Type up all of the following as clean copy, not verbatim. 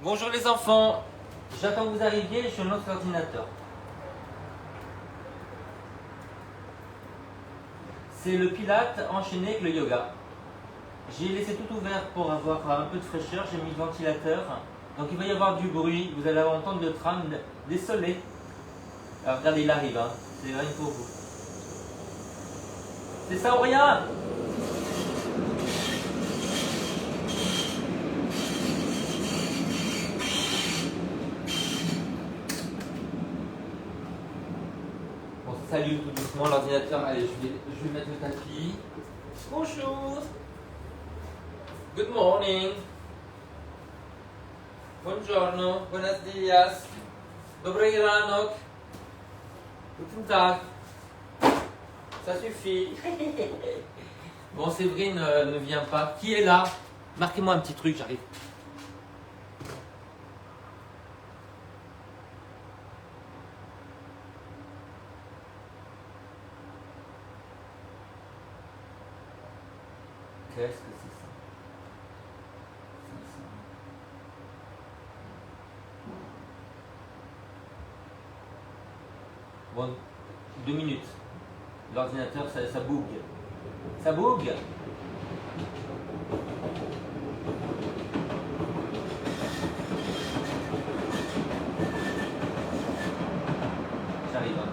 Bonjour les enfants, j'attends que vous arriviez, je lance l'ordinateur. C'est le pilate enchaîné avec le yoga. J'ai laissé tout ouvert pour avoir un peu de fraîcheur, j'ai mis le ventilateur. Donc il va y avoir du bruit, vous allez entendre le tram désolé. Alors regardez, il arrive, hein. C'est rien pour vous. C'est ça ou rien? Bon, salut tout doucement l'ordinateur. Allez, je vais mettre le tapis. Bonjour. Good morning. Buongiorno. Buenos dias. Dobry ranok. Guten Tag. Ça suffit. Bon, Séverine ne vient pas. Qui est là? Marquez-moi un petit truc, j'arrive. Qu'est-ce que c'est ça? Bon, 2 minutes. L'ordinateur, ça bouge. Ça bouge. J'arrive. Hein.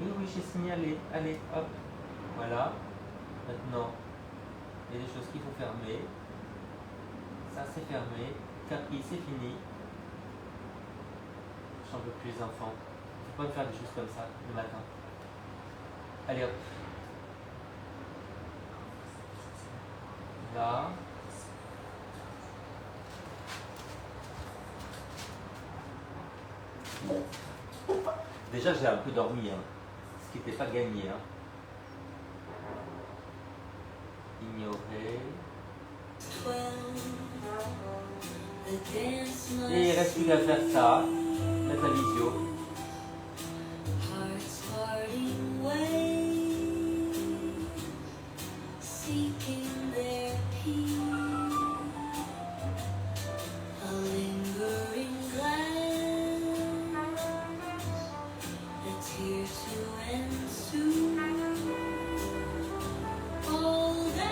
Oui, j'ai signalé. Allez, hop. Voilà. Maintenant, il y a des choses qu'il faut fermer. Ça, c'est fermé. Capri, c'est fini. J'en veux plus les enfants. Il ne faut pas me faire des choses comme ça le matin. Allez, hop. Là. Déjà, j'ai un peu dormi, hein. Ce qui n'était pas gagné. Hein. Ignorer. Et il reste plus qu'à faire ça. Mettre la visio.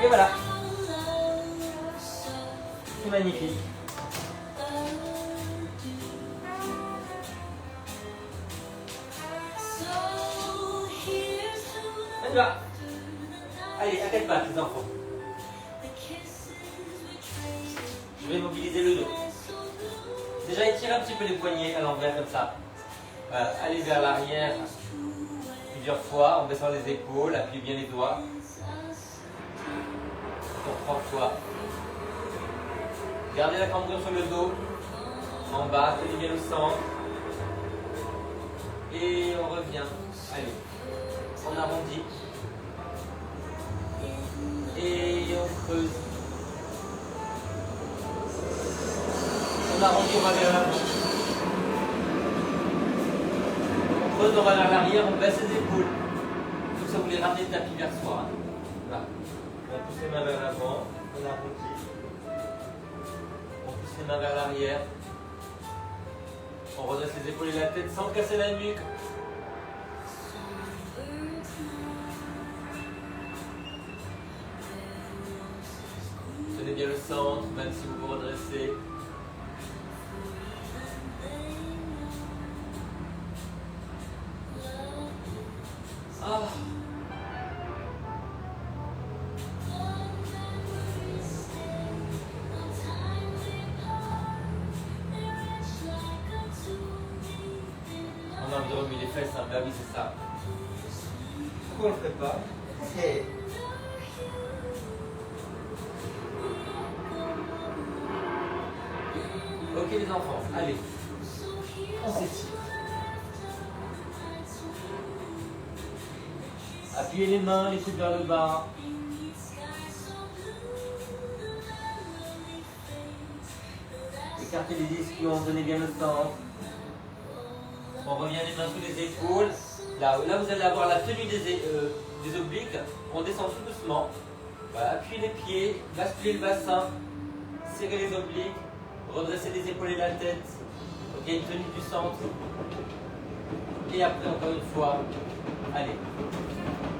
Et voilà. C'est magnifique. On y va. Allez, à 4 pattes les enfants. Je vais mobiliser le dos. Déjà étirez un petit peu les poignets à l'envers comme ça. Allez vers l'arrière plusieurs fois en baissant les épaules, appuyez bien les doigts. Pour 3 fois. Gardez la cambrure sur le dos. En bas, tenez bien le centre. Et on revient. Allez. On arrondit. Et on creuse. On arrondit, on va vers l'avant. On creuse, on va vers l'arrière, on baisse les épaules. Tout ça, vous voulez ramener le tapis vers soi. Hein. Voilà. On pousse les mains vers l'avant, on arrondit. On pousse les mains vers l'arrière. On redresse les épaules et la tête sans casser la nuque. Tenez bien le centre, même si vous vous redressez. Ah. On a envie de remuer les fesses, hein. Bah oui, c'est ça. Pourquoi on le ferait pas? Hey. Ok les enfants, allez. On s'étire. Appuyez les mains, les coudes vers le bas. Écartez les ischions, donnez bien le centre. On revient les mains sous les épaules. Là, vous allez avoir la tenue des obliques. On descend tout doucement. Voilà, appuyez les pieds, basculez le bassin, serrez les obliques, redressez les épaules et la tête. Ok, une tenue du centre. Et après, encore une fois, allez.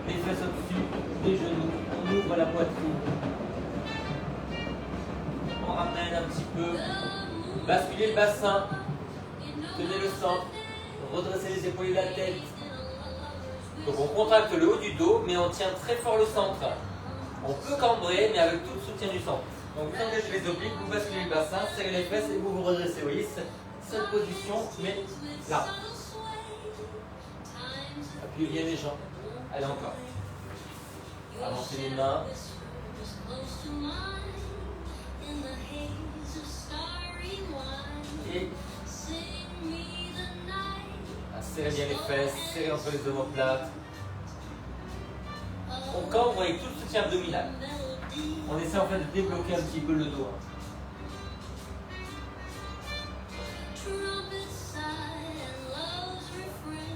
Les fesses au-dessus, les genoux, on ouvre la poitrine. On ramène un petit peu. Basculez le bassin, tenez le centre, redressez les épaules et la tête. Donc on contracte le haut du dos, mais on tient très fort le centre. On peut cambrer, mais avec tout le soutien du centre. Donc vous engagez les obliques, vous basculez le bassin, serrez les fesses et vous vous redressez. Vous voyez, cette position, mais là. Appuyez bien les jambes. Allez encore. Avancez les mains. Et serrez bien les fesses, serrez un peu les omoplates. On cambre avec tout le soutien abdominal. On essaie en fait de débloquer un petit peu le dos.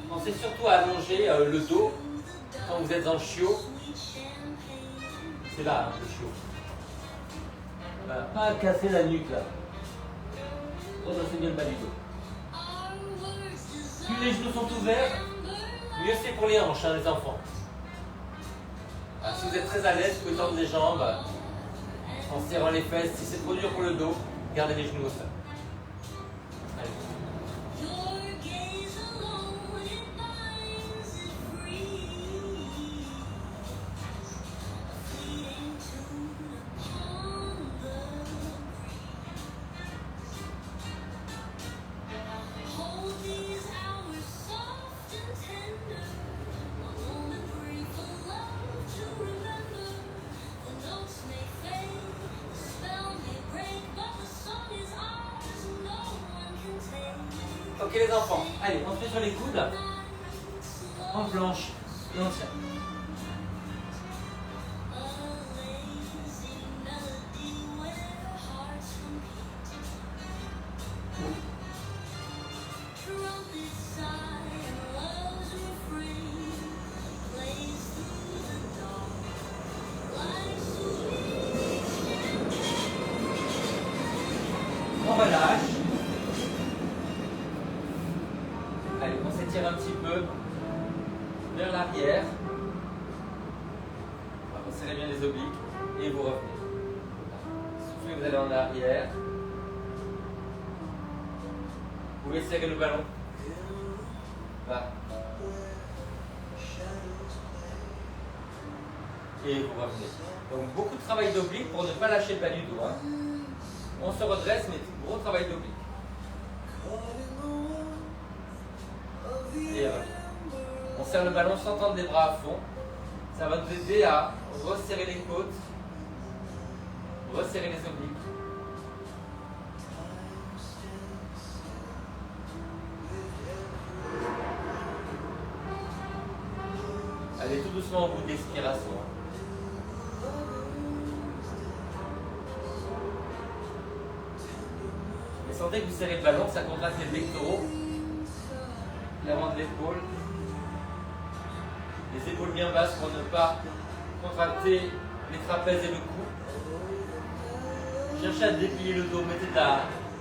Pensez surtout à allonger le dos quand vous êtes en chiot. C'est là, le chiot. Voilà, pas à casser la nuque là. Redressez bien le bas du dos. Plus les genoux sont ouverts, mieux c'est pour les hanches, les enfants. Alors, si vous êtes très à l'aise, vous pouvez tendre les jambes en serrant les fesses. Si c'est trop dur pour le dos, gardez les genoux au sol. Allez. Ok les enfants, allez, on se met sur les coudes, en planche, et on tient. On relâche. Allez, on s'étire un petit peu vers l'arrière. On serrez bien les obliques et vous revenez. Soufflez, vous allez en arrière. Vous pouvez serrer le ballon. Voilà. Et vous revenez. Donc beaucoup de travail d'oblique pour ne pas lâcher le bas du dos. On se redresse, mais gros travail d'oblique. Et on serre le ballon sans tendre les bras à fond. Ça va nous aider à resserrer les côtes, resserrer les obliques. Allez tout doucement au bout de l'expiration. Et sentez que vous serrez le ballon, que ça contracte les pectoraux, l'avant de l'épaule, les épaules bien basses pour ne pas contracter les trapèzes et le cou. Cherchez à déplier le dos, mettez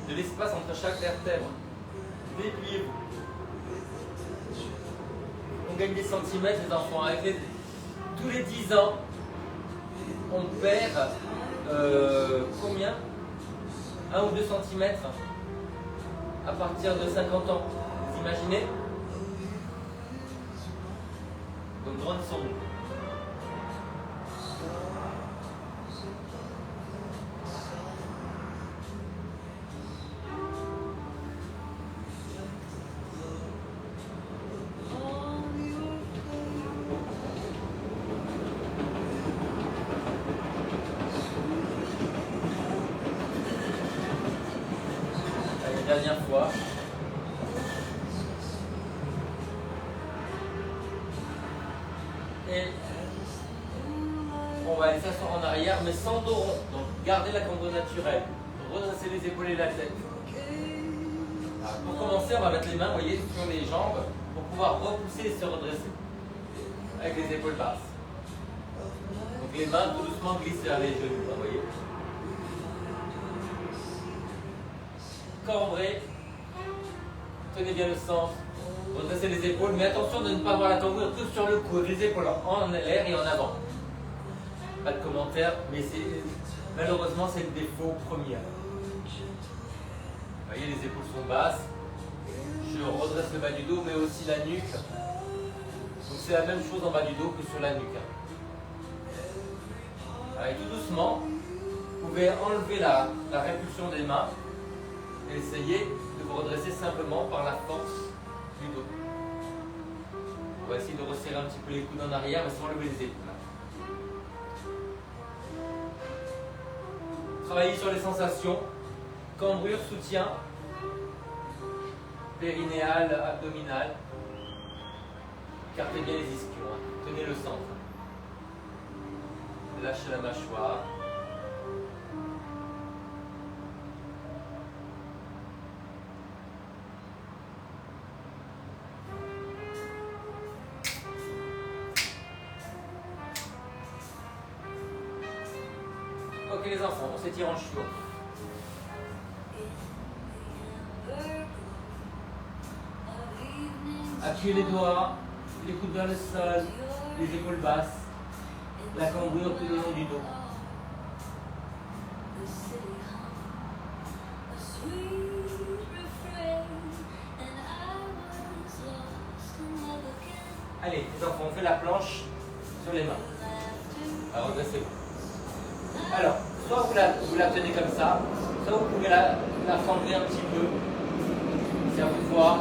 de l'espace entre chaque vertèbre. Dépliez-vous. On gagne des centimètres les enfants. Tous les 10 ans, on perd combien 1 ou 2 centimètres à partir de 50 ans. Vous imaginez? Donc grandissons-nous. Dernière fois. Et on va aller s'asseoir en arrière, mais sans dos rond. Donc gardez la cambrure naturelle. Redressez les épaules et la tête. Alors, pour commencer, on va mettre les mains, vous voyez, sur les jambes. pour pouvoir repousser et se redresser avec les épaules basses. Donc les mains tout doucement glissent vers les genoux, vous voyez. Cambrez, tenez bien le centre, redressez les épaules, mais attention de ne pas avoir la cambrure tout sur le coude, les épaules en l'air et en avant. Pas de commentaire, mais malheureusement c'est le défaut premier. Vous voyez, les épaules sont basses. Je redresse le bas du dos, mais aussi la nuque. Donc c'est la même chose en bas du dos que sur la nuque. Allez, tout doucement, vous pouvez enlever la répulsion des mains et essayer de vous redresser simplement par la force du dos. On va essayer de resserrer un petit peu les coudes en arrière, mais sans lever les épaules. Travaillez sur les sensations, cambrure, soutien, périnéal, abdominal. Écartez bien les ischions, tenez le centre. Lâchez la mâchoire. Ok les enfants, on s'étire en chiot. Appuyez les doigts, les coudes vers le sol, les épaules basses, la cambrure tout le long du dos. Allez, les enfants, on fait la planche sur les mains. Alors, redressez-vous. Alors, soit vous la tenez comme ça, soit vous pouvez la cambrer un petit peu. C'est à vous de voir.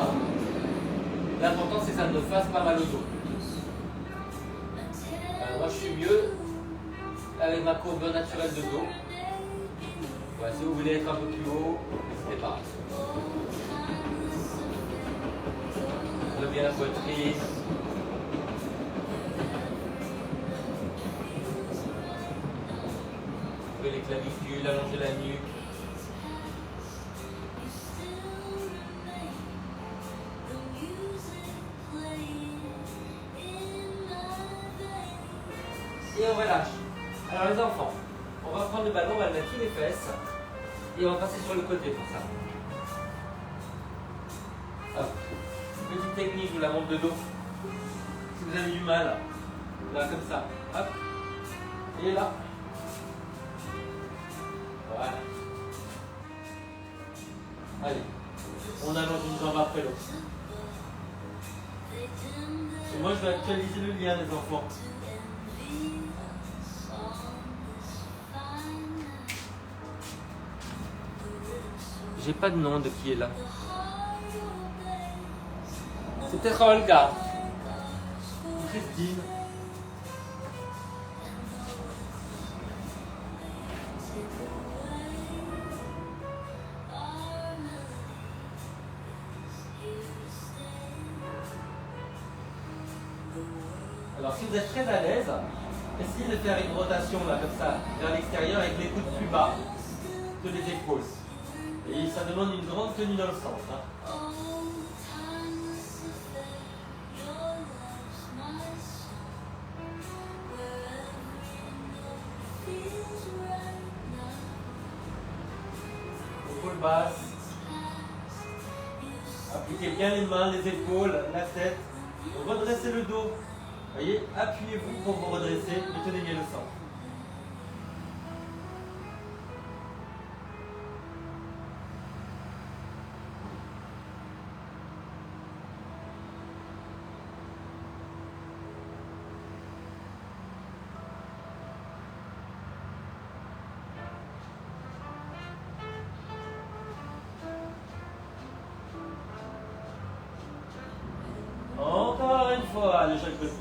L'important, c'est que ça ne fasse pas mal au dos. Moi, je suis mieux avec ma courbe naturelle de dos. Voilà, si vous voulez être un peu plus haut, n'hésitez pas. Ouvrez bien la poitrine. Ouvrez les clavicules, allongez la nuque. Et on relâche. Alors les enfants, on va prendre le ballon, on va le mettre sous les fesses et on va passer sur le côté pour ça. Hop. Petite technique, je vous la montre de dos. Si vous avez du mal, là comme ça. Hop. Et là. Voilà. Allez. On allonge une jambe après l'autre. Et moi je vais actualiser le lien les enfants. J'ai pas de nom de qui est là. C'est peut-être Olga. Christine. Alors si vous êtes très à l'aise, essayez de faire une rotation là comme ça, vers l'extérieur avec les coudes plus bas que les épaules. Et ça demande une grande tenue dans le centre. Hein. Épaules basses. Appliquez bien les mains, les épaules, la tête. Redressez le dos. Voyez, appuyez-vous pour vous redresser et tenez bien le centre. Encore une fois, de chaque côté.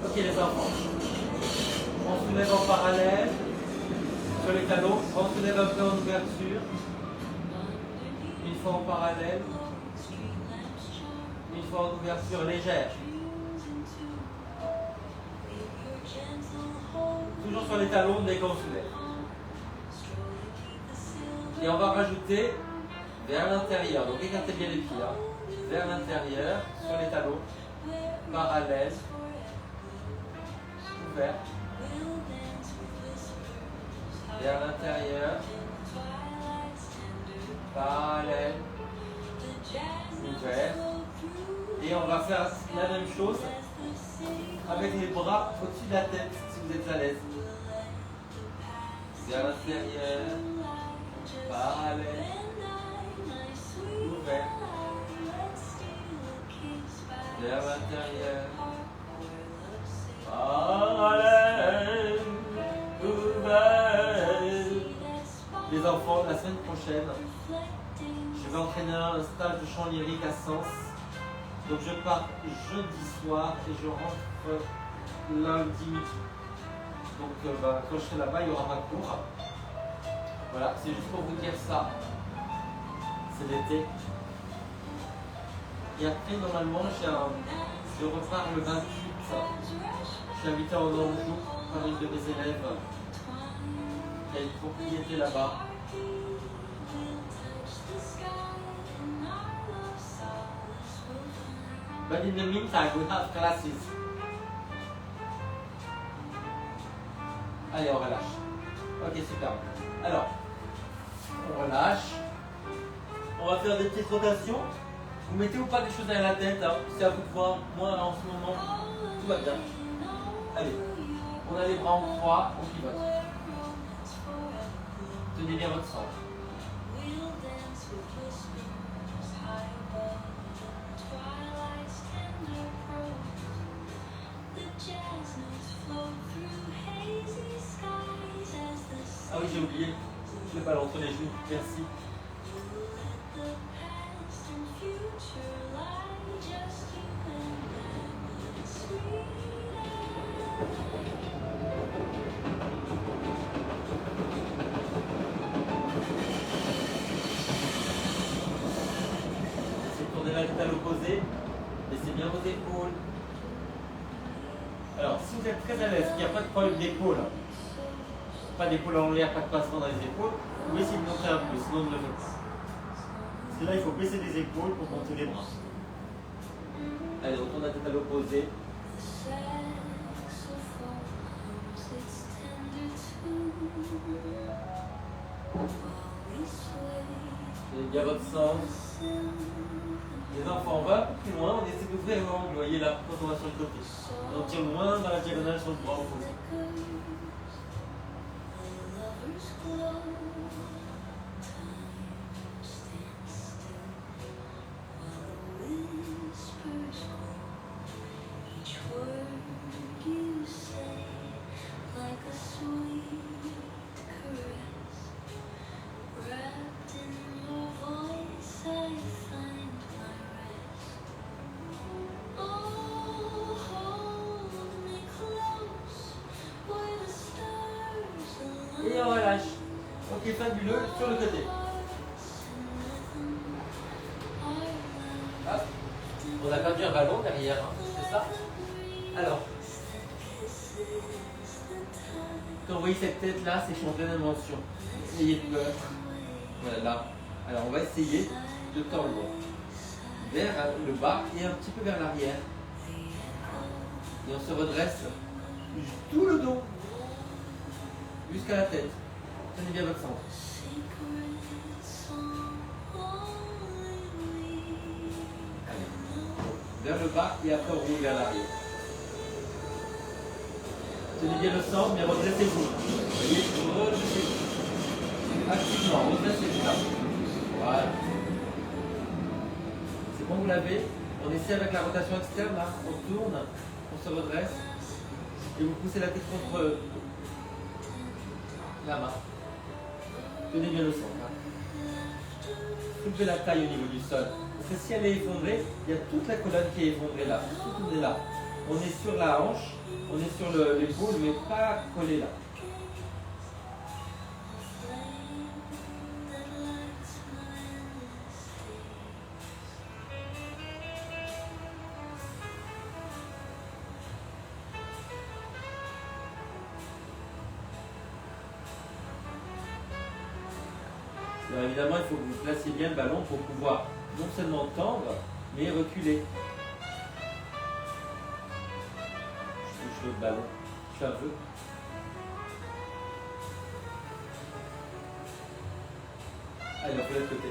Ok les enfants, on se soulève en parallèle sur les talons, on se soulève un peu en ouverture, une fois en parallèle, une fois en ouverture légère. Toujours sur les talons dès qu'on se soulève. Et on va rajouter vers l'intérieur. Donc écartez bien les pieds. Hein. Vers l'intérieur, sur les talons, parallèle, ouvert. Vers l'intérieur, parallèle, ouvert. Et on va faire la même chose avec les bras au-dessus de la tête, si vous êtes à l'aise. Vers l'intérieur, parallèle, ouvert. Vers l'intérieur, parallèle, ouvert. Les enfants, la semaine prochaine, je vais entraîner un stage de chant lyrique à Sens. Donc je pars jeudi soir et je rentre lundi midi. Donc quand je serai là-bas, il n'y aura pas de cours. Voilà, c'est juste pour vous dire ça. C'est l'été. Et après, normalement, je repars le 28. Je suis invité en Anjou par une de mes élèves. Il y a une propriété là-bas. But in the meantime, we have classes. Allez, on relâche. Ok, super. Alors, on relâche. On va faire des petites rotations. Vous mettez ou pas des choses derrière la tête, hein. C'est à vous de voir. Moi, en ce moment, tout va bien. Allez, on a les bras en croix, on pivote. Tenez bien votre sang. Ah oui, j'ai oublié. Je l'ai pas entre les genoux. Merci. Tournez la tête à l'opposé, laissez bien vos épaules. Alors, si vous êtes très à l'aise, qu'il n'y a pas de problème d'épaule, pas d'épaule en l'air, pas de passement dans les épaules, vous pouvez essayer de monter un peu, sinon ne le faites pas. Parce que là, il faut baisser les épaules pour monter les bras. Allez, on tourne la tête à l'opposé. Tenez bien votre sens. Les enfants, on va un peu plus loin, on essaie d'ouvrir l'angle, vous voyez là, quand on va sur le côté. On tire moins dans la diagonale sur le bras opposé. Et on relâche. Ok, fabuleux, sur le côté. Hop. On a perdu un ballon derrière, hein, c'est ça? Alors, quand vous voyez cette tête là, c'est que je suis en pleine invention. Ayez peur. Voilà, là. Alors on va essayer de tendre vers le bas et un petit peu vers l'arrière. Et on se redresse tout le dos jusqu'à la tête. Tenez bien votre centre. Allez. Vers le bas et après on roule vers l'arrière. Tenez bien le centre, mais redressez-vous. Voyez, redressez-vous. Activement, redressez-vous là. Voilà. C'est bon, vous l'avez. On essaie avec la rotation externe, là. On tourne, on se redresse. Et vous poussez la tête contre la main. Tenez bien le centre. Hein. Soulevez la taille au niveau du sol. Parce que si elle est effondrée, il y a toute la colonne qui est effondrée là. Tout est là. On est sur la hanche, on est sur l'épaule, mais pas collé là. Alors évidemment, il faut que vous placiez bien le ballon pour pouvoir non seulement tendre, mais reculer. Je touche le ballon, je fais un peu. Ah, il en faut de l'autre côté.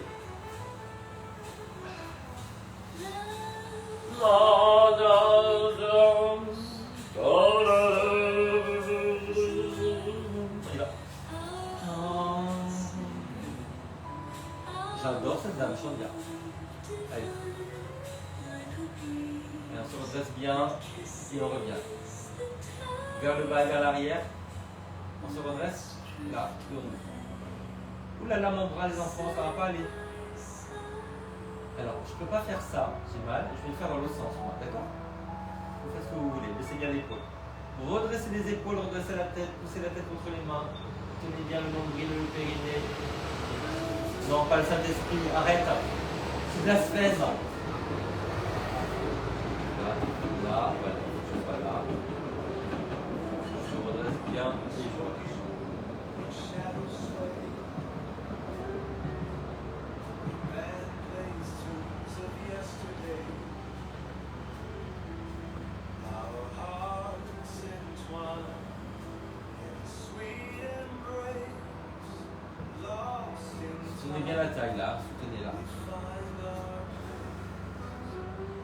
J'adore cette dame, chante bien. Allez. Et on se redresse bien et on revient. Vers le bas et vers l'arrière. On se redresse. Là, et on ouvre. Ouh là là, mon bras, les enfants, ça va pas aller. Alors, je peux pas faire ça, j'ai mal. Je vais le faire dans l'autre sens, moi, d'accord? Vous faites ce que vous voulez, baissez bien l'épaule. Redressez les épaules, redressez la tête, poussez la tête contre les mains. Tenez bien le nombril, le périnée. Non, pas le Saint-Esprit, arrête. C'est blasphème. Là, voilà, je suis pas là. Je redresse bien et je relâche. Soutenez bien la taille là, soutenez là.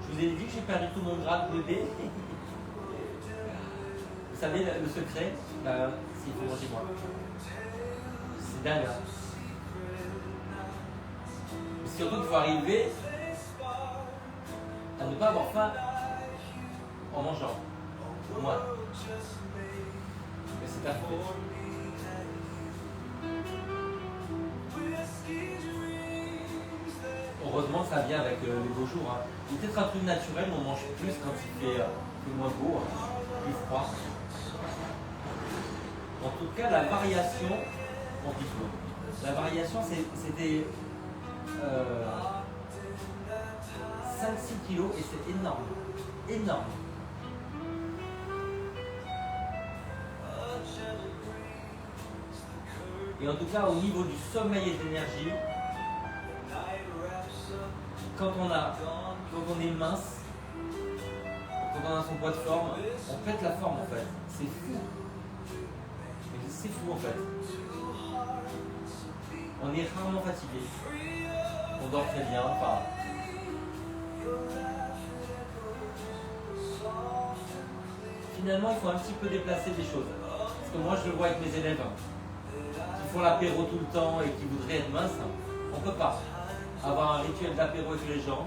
Je vous ai dit que j'ai perdu tout mon gras de bébé. Vous savez le secret, s'il faut manger moins. C'est dingue. Hein. Surtout qu'il faut arriver à ne pas avoir faim en mangeant. Moins. Mais c'est parfait. Heureusement ça vient avec les beaux jours. Hein. C'est peut-être un truc naturel, mais on mange plus quand il fait moins beau, plus froid. En tout cas, la variation, on dit quoi? La variation, c'était 5-6 kilos et c'est énorme. Énorme. Et en tout cas, au niveau du sommeil et de l'énergie, quand on est mince, quand on a son poids de forme, on pète la forme en fait. C'est fou. C'est fou en fait. On est rarement fatigué. On dort très bien. Enfin. Finalement, il faut un petit peu déplacer des choses. Parce que moi, je le vois avec mes élèves qui font l'apéro tout le temps et qui voudraient être minces. On ne peut pas avoir un rituel d'apéro avec les gens,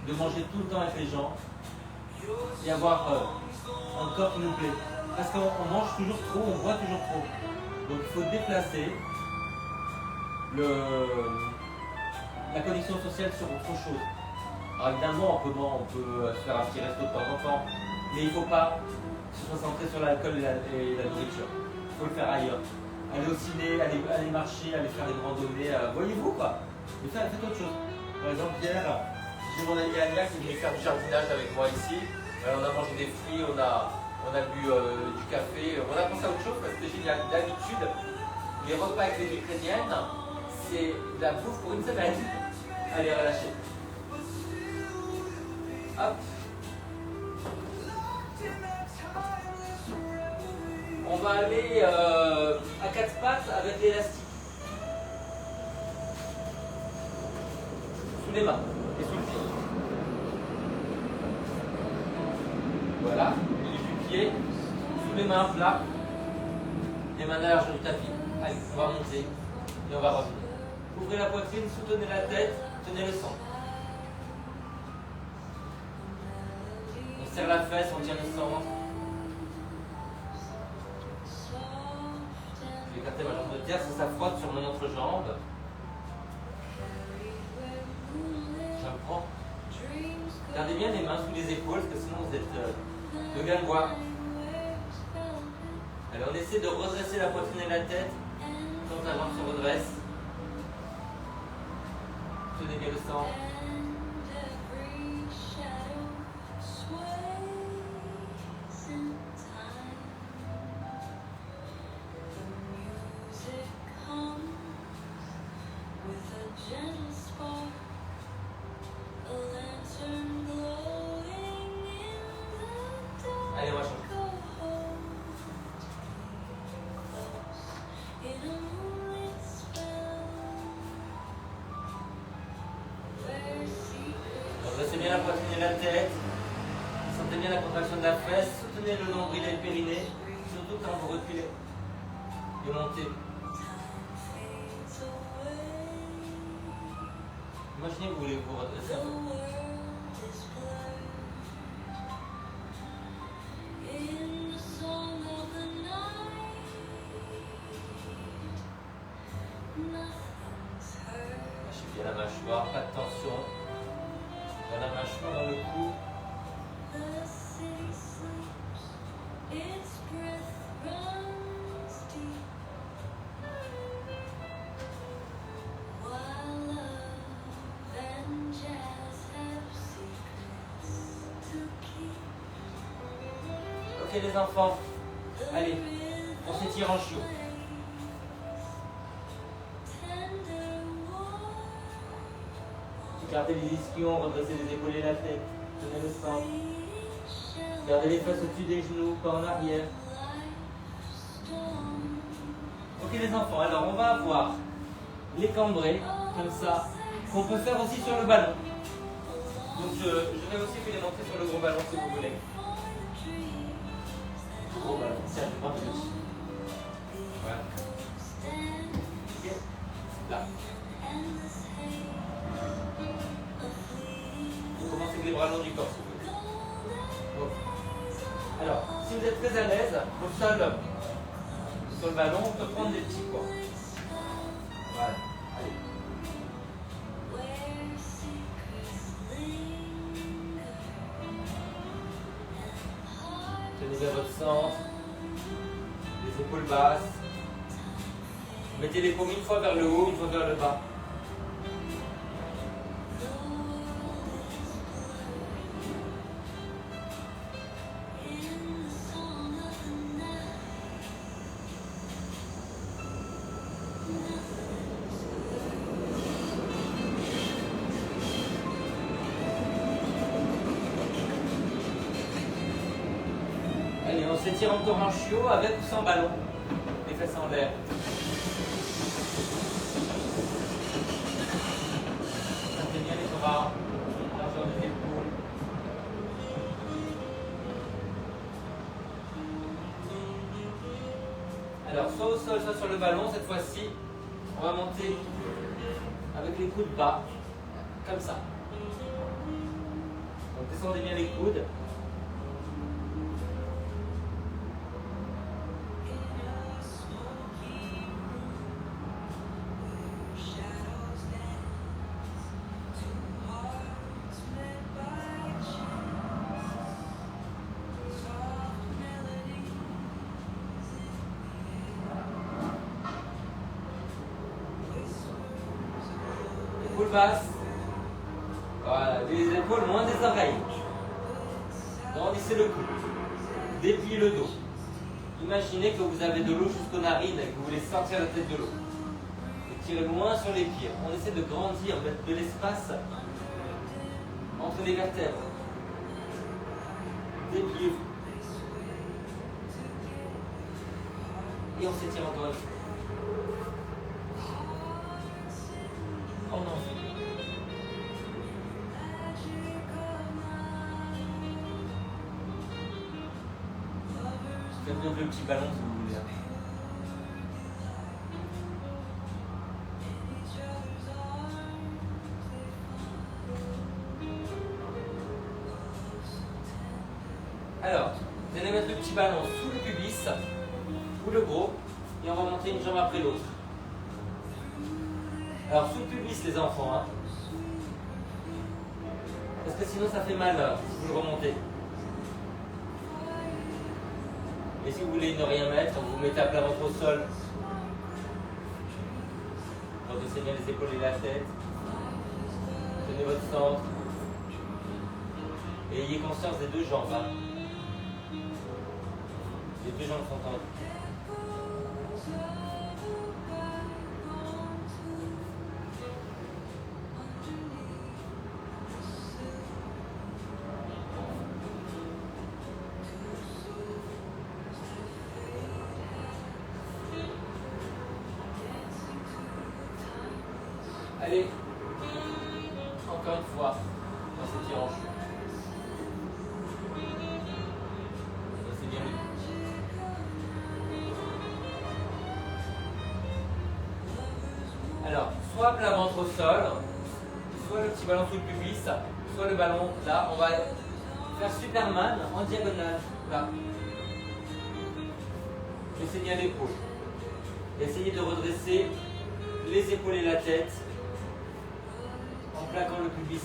de manger tout le temps avec les gens et avoir un corps qui nous plaît. Parce qu'on mange toujours trop, on boit toujours trop. Donc il faut déplacer la connexion sociale sur autre chose. Alors évidemment, on peut se faire un petit resto de temps en temps, mais il ne faut pas se concentrer sur l'alcool et la nourriture. Il faut le faire ailleurs. Aller au ciné, aller marcher, aller faire des randonnées, voyez-vous quoi. Mais faites autre chose. Par exemple, hier, j'ai mon ami Anya qui est venue faire du jardinage avec moi ici. On a mangé des fruits, on a bu du café. On a pensé à autre chose parce que j'ai d'habitude, les repas avec les Ukrainiennes, c'est de la bouffe pour une semaine. Allez, relâchez. Hop. On va aller à 4 pattes avec l'élastique. Sous les mains et sous le pied. Voilà, milieu du pied, sous les mains plat, les mains larges du tapis. Allez, on va monter et on va revenir. Ouvrez la poitrine, soutenez la tête, tenez le centre. On serre la fesse, on tient le centre. Je vais écarter ma jambe de terre, ça frotte sur mon autre jambe. J'apprends. Gardez bien les mains sous les épaules, parce que sinon vous êtes de gangois. Alors on essaie de redresser la poitrine et la tête quand la jambe se redresse. Tenez bien le centre. bien la poitrine et la tête. Sentez bien la contraction de la fesse. Soutenez le nombril et le périnée. Surtout quand vous reculez. Et montez. Imaginez que vous voulez vous redresser un peu. Lâchez bien la mâchoire, pas de tension. Dans la mâchoire, dans le cou. Ok les enfants, allez, on s'étire en chiot. Gardez les ischions, redressez les épaules et la tête. Tenez le centre. Gardez les fesses au-dessus des genoux, pas en arrière. Ok les enfants, alors on va avoir les cambrés, comme ça, qu'on peut faire aussi sur le ballon. Donc je vais aussi vous les montrer sur le gros ballon si vous voulez. Gros ballon, tiens, je prends dessus. Voilà. Ok, là. Vous commencez avec les bras longs du corps si vous voulez. Bon. Alors, si vous êtes très à l'aise, au sol, sur le ballon, on peut prendre des petits poids. Voilà, allez. Tenez bien votre centre, les épaules basses. Mettez les paumes une fois vers le haut, une fois vers le bas. Allez, on s'étire encore en chiot avec ou sans ballon. Les fesses en l'air. Sentez bien les bras, largeur des épaules. Alors, soit au sol, soit sur le ballon, cette fois-ci, on va monter avec les coudes bas, comme ça. Donc, descendez bien les coudes. Épaules basses. Voilà, les épaules moins des oreilles. Grandissez le cou. Dépliez le dos. Imaginez que vous avez de l'eau jusqu'aux narines et que vous voulez sortir la tête de l'eau. Et tirez loin sur les pieds. On essaie de grandir, mettre de l'espace entre les vertèbres. Dépliez-vous. Et on s'étire encore une fois. Oh non. Faites donc le petit ballon si vous voulez. Alors, vous allez mettre le petit ballon sous le pubis ou le gros et on va monter une jambe après l'autre. Alors sous le pubis les enfants, hein. Parce que sinon ça fait mal si vous le remontez. Et si vous voulez ne rien mettre, vous mettez à plat ventre au sol. Redressez bien les épaules et la tête. Tenez votre centre. Et ayez conscience des deux jambes. Hein. Les deux jambes sont tendues. Allez, encore une fois, dans cette tirant chute. C'est bien lui. Alors, soit plat ventre au sol, soit le petit ballon sous le pubis, soit le ballon là. On va faire Superman en diagonale, là. Je saigne à l'épaule. Essayez de redresser les épaules et la tête en plaquant le pubis.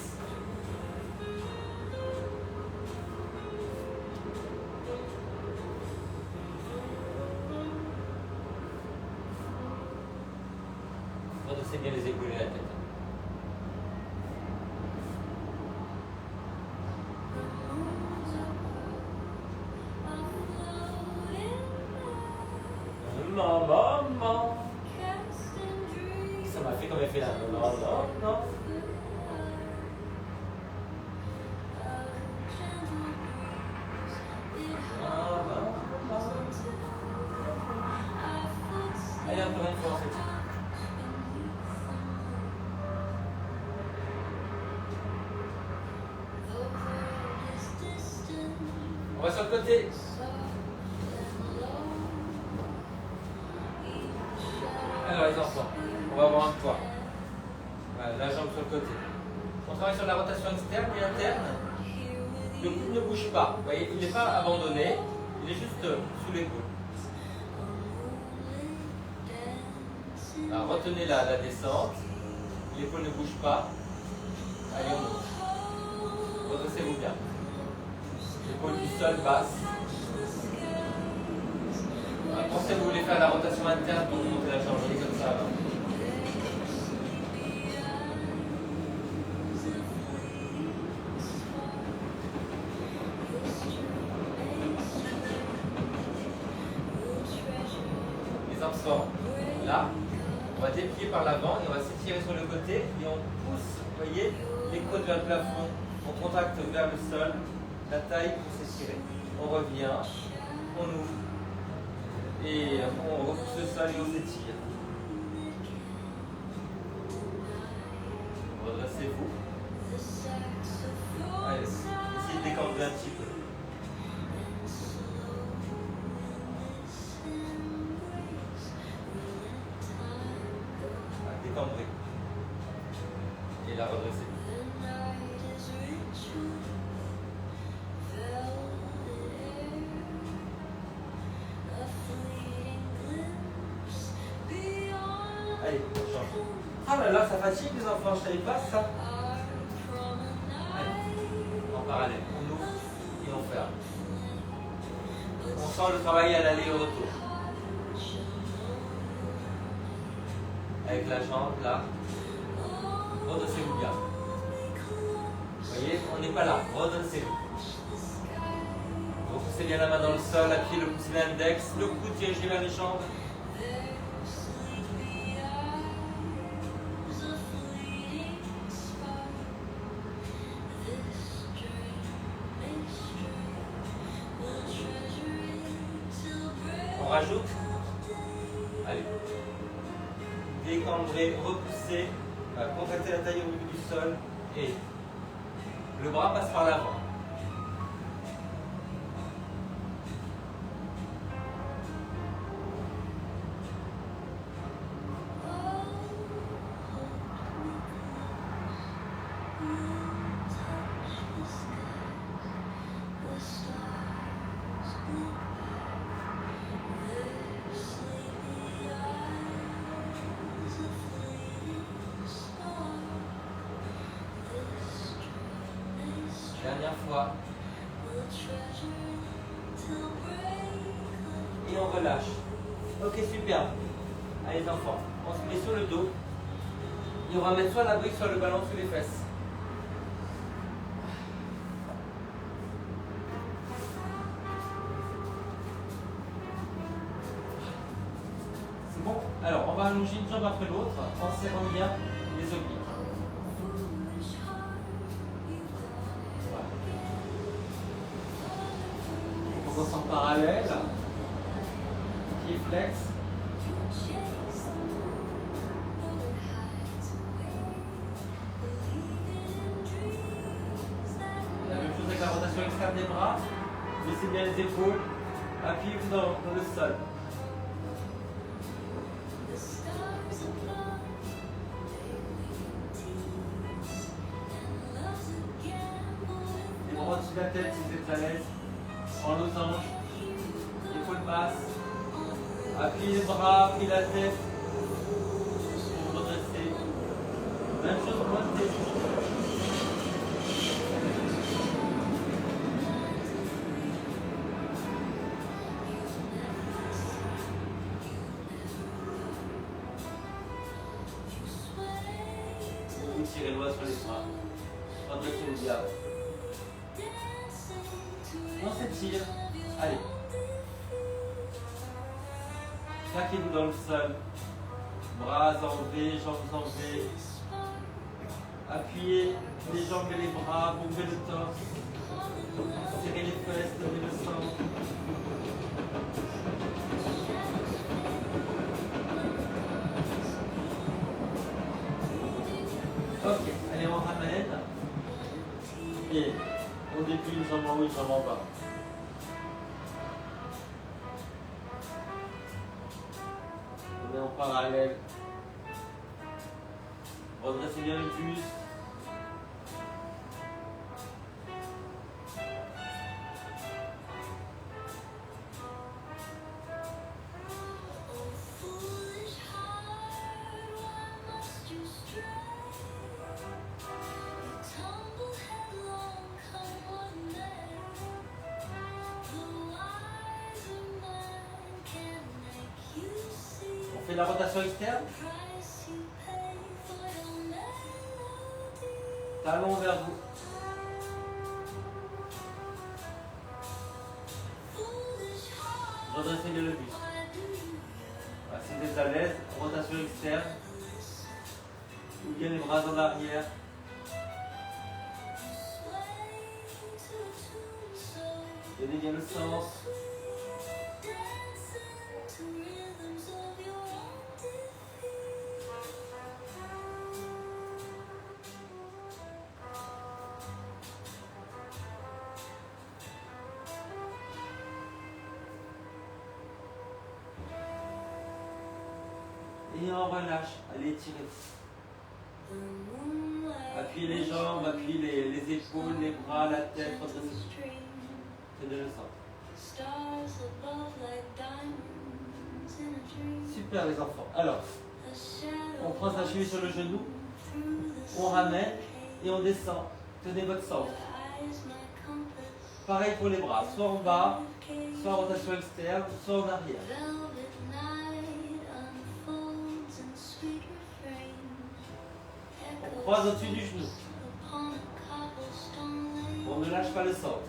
Redressez bien les épaules et la tête. Maman. Ça m'a fait comme effet là. Non, non, non. Allez, encore une fois, c'est ça. On va sur le côté. Alors les enfants, on va avoir un poids. Voilà, la jambe sur le côté. On travaille sur la rotation externe et interne. Le coude ne bouge pas. Vous voyez, il n'est pas abandonné, il est juste sous l'épaule. Alors, retenez la descente. L'épaule ne bouge pas. Allez, on bouge. Redressez-vous bien. L'épaule du sol basse. Voilà, pensez que vous voulez faire la rotation interne pour monter la jambe comme ça. Les enfants, là, on va déplier par l'avant et on va s'étirer sur le côté et on pousse, vous voyez, les côtes vers le plafond. On contracte vers le sol, la taille pour s'étirer. On revient, on ouvre. Et on repousse le sol et on s'étire. Redressez-vous. Allez, essayez de décamper un petit peu. Décambrez. Et la redressez. Allez, on change. Ah là là, ça fatigue les enfants, je savais pas ça. Allez, en parallèle, on ouvre et on ferme. On sent le travail à l'aller et au retour. Avec la jambe là, redressez-vous bien. Vous voyez, on n'est pas là, redressez-vous. Repoussez bien la main dans le sol, appuyez le pouce et l'index, le coude dirigé vers les jambes. On rajoute. Allez. Décambrez, repoussez, contractez la taille au niveau du sol et le bras passe par l'avant. Dernière fois. Et on relâche. Ok, super. Allez les enfants, on se met sur le dos. Et on va mettre soit la brique, soit le ballon sous les fesses. C'est bon? Alors, on va allonger une jambe après l'autre en serrant bien les obliques. En parallèle, pied flex. rotation externe des bras. Baissez bien les épaules. Appuyez-vous dans le sol. Les bras au-dessus de la tête si vous êtes à l'aise. En losange. Épaules basses. Appuyez les bras, appuyez la tête. Pour redresser. Même chose pour votre tête. Vous tirez le doigt sur les bras. Redressez le diable. On s'étire. Allez. Plaquez-vous dans le sol. Bras enlevés, jambes enlevées. Appuyez les jambes et les bras, bougez le torse. Serrez les fesses, levez le sang. Ok, allez, on ramène. Et on déplie une jambe en haut, une jambe en bas. On est en parallèle. Redressez bien le buste. On fait la rotation externe. Talons vers vous. Redressez bien le buste. Voilà, si vous êtes à l'aise, rotation externe. Ou bien les bras en arrière. Donnez bien le sens. Et on relâche. Allez, tirez. Appuyez les jambes, appuyez les épaules, les bras, la tête. Tenez le centre. Super les enfants. Alors, on prend sa cheville sur le genou, on ramène et on descend. Tenez votre centre. Pareil pour les bras, soit en bas, soit en rotation externe, soit en arrière. On croise au-dessus du genou. On ne lâche pas le centre.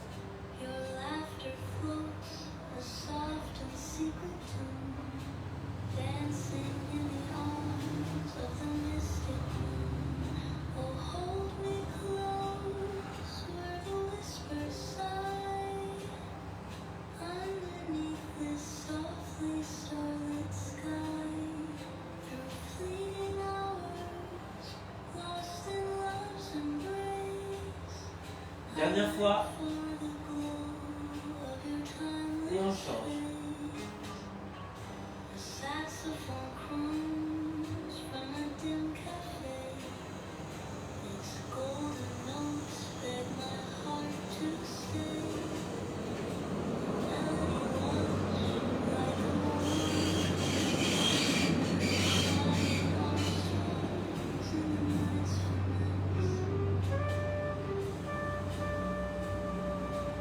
Dernière fois. Et on change.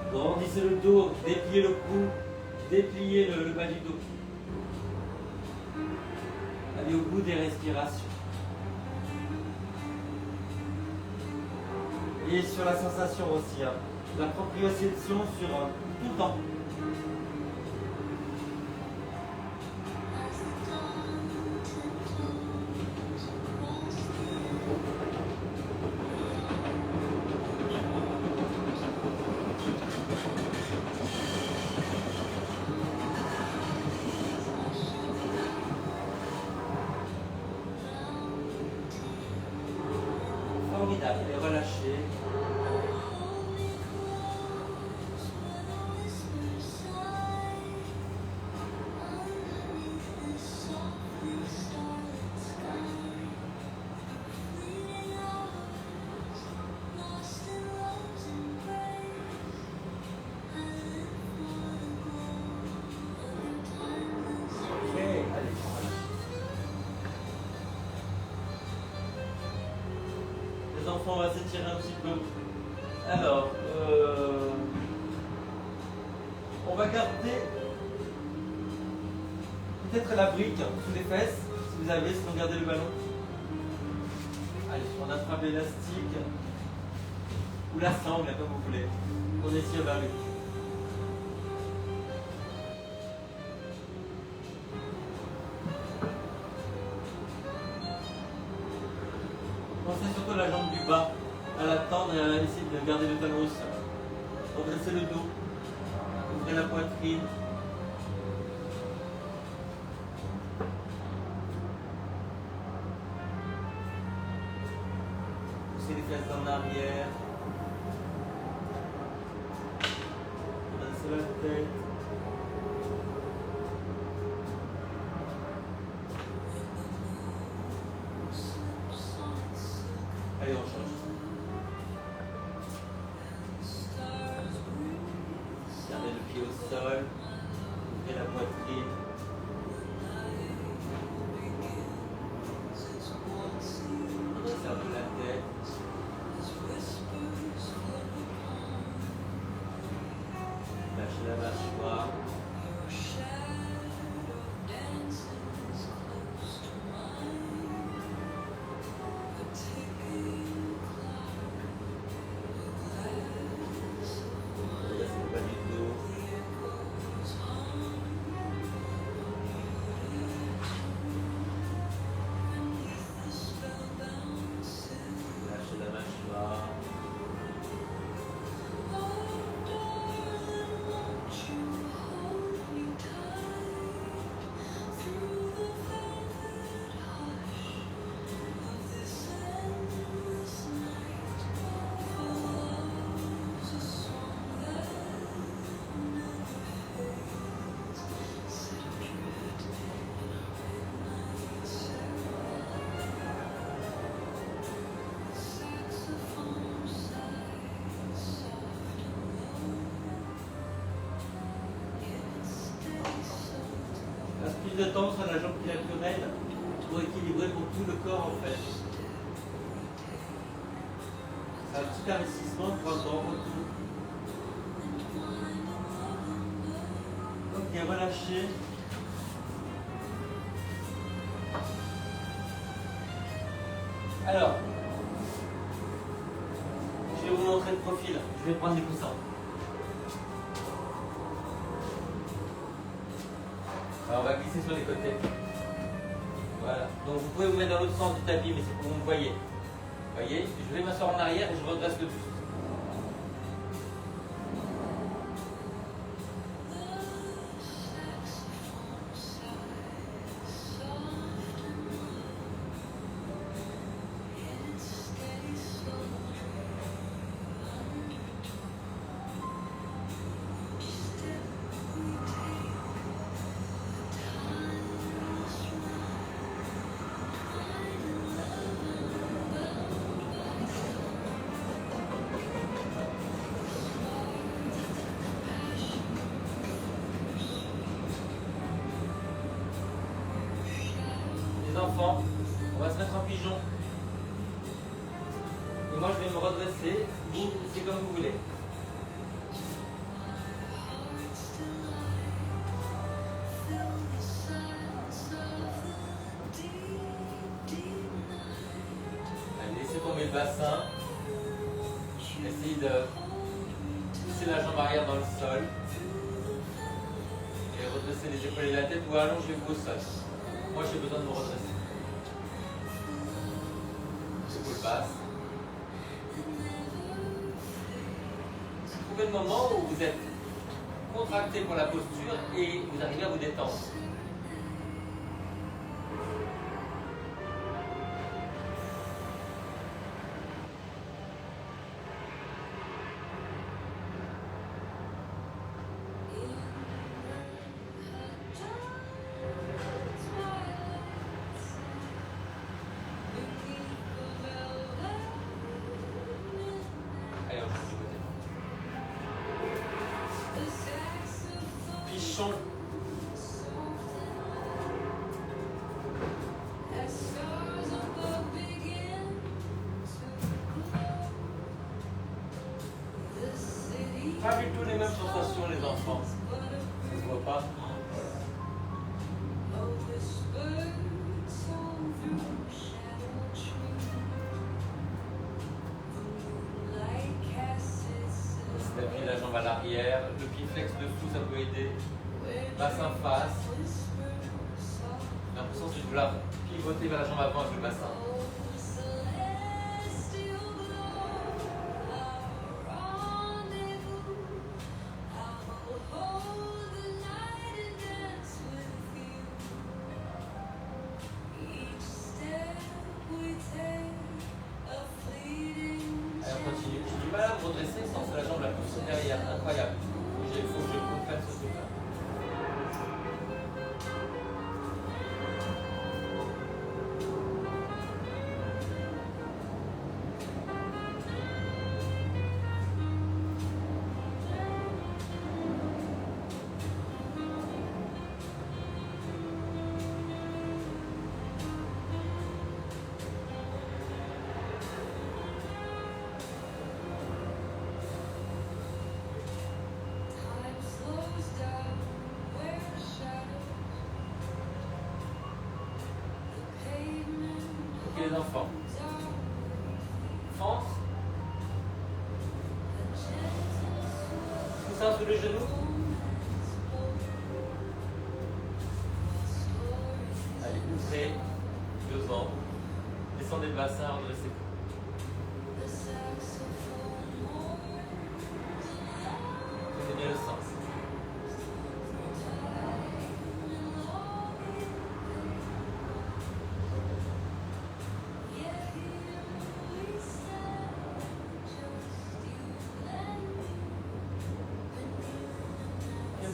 Grandissez le dos, dépliez le cou, dépliez le bas du dos. Allez au bout des respirations. Et sur la sensation aussi, hein. La proprioception sur tout le temps. Formidable, et relâchez. s'étirer un petit peu. Alors, on va garder peut-être la brique sous les fesses, si vous avez, sinon gardez le ballon. Allez, on attrape l'élastique ou la sangle, comme vous voulez. On étire vers lui. Pensez surtout à la jambe du bas, à la tendre et à essayer de garder le talon au sol. Redressez le dos, ouvrez la poitrine. Poussez les fesses en arrière. Redressez la tête. Allez, on change. Gardez le pied au sol. Ouvrez la poitrine. Redressez un peu la tête. Lâchez la mâchoire. Redressez le bas du dos. Lâchez la mâchoire. La prise de temps sur la jambe qui est la plus raide pour équilibrer pour tout le corps en fait. C'est un petit investissement pour un grand retour. Ok, relâchez. Alors, je vais vous montrer le profil. Je vais prendre des coussins. Alors, on va glisser sur les côtés. Voilà. Donc vous pouvez vous mettre dans l'autre sens du tapis, mais c'est pour que vous me voyez. Vous voyez? Je vais m'asseoir en arrière et je redresse le buste. Enfants, on va se mettre en pigeon. Et moi je vais me redresser. Vous, c'est comme vous voulez. Allez, laissez tomber le bassin. Essayez de pousser la jambe arrière dans le sol. Et redresser les épaules et la tête ou allongez-vous au sol. Moi j'ai besoin de me redresser. Épaule basse. Trouvez le moment où vous êtes contracté pour la posture et vous arrivez à vous détendre. Allez, on change de côté. Pichon. Pas du tout les mêmes sensations les enfants. Ça se voit pas. On s'appuie la jambe à l'arrière, le pied flex dessous, ça peut aider. Bassin face. J'ai l'impression que je dois pivoter vers la jambe avant avec le bassin. Allez, on continue. J'ai du mal à me redresser sans que la jambe la pousse derrière. Incroyable. Il faut que je comprenne ce truc-là. Les enfants. France. Tout ça sous les genoux. Allez, ouvrez. Devant. Descendez le bassin, redressez. Prenez bien le sens.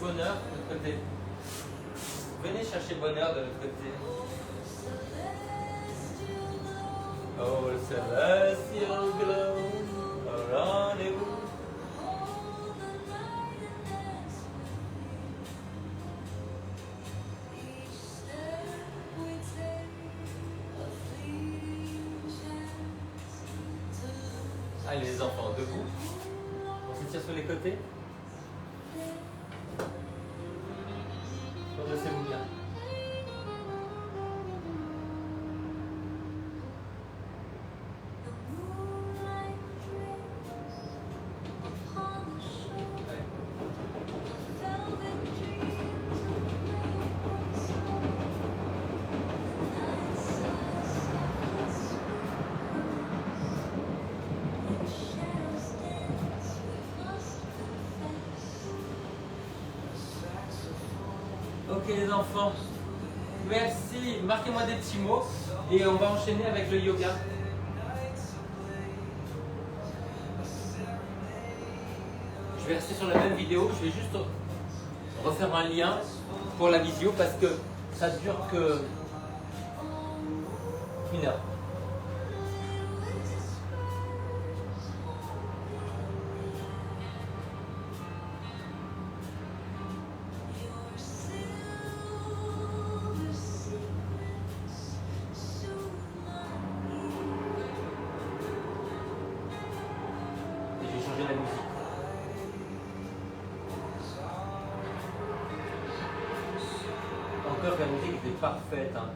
Bonheur de l'autre côté. Venez chercher bonheur de l'autre côté. Oh, le celestial glow around you. Allez les enfants, debout. On se tire sur les côtés. Redressez-vous bien. Ok les enfants, merci, marquez-moi des petits mots et on va enchaîner avec le yoga. Je vais rester sur la même vidéo, je vais juste refaire un lien pour la visio parce que ça dure que 1 heure. La musique. Encore que la musique était parfaite. Hein.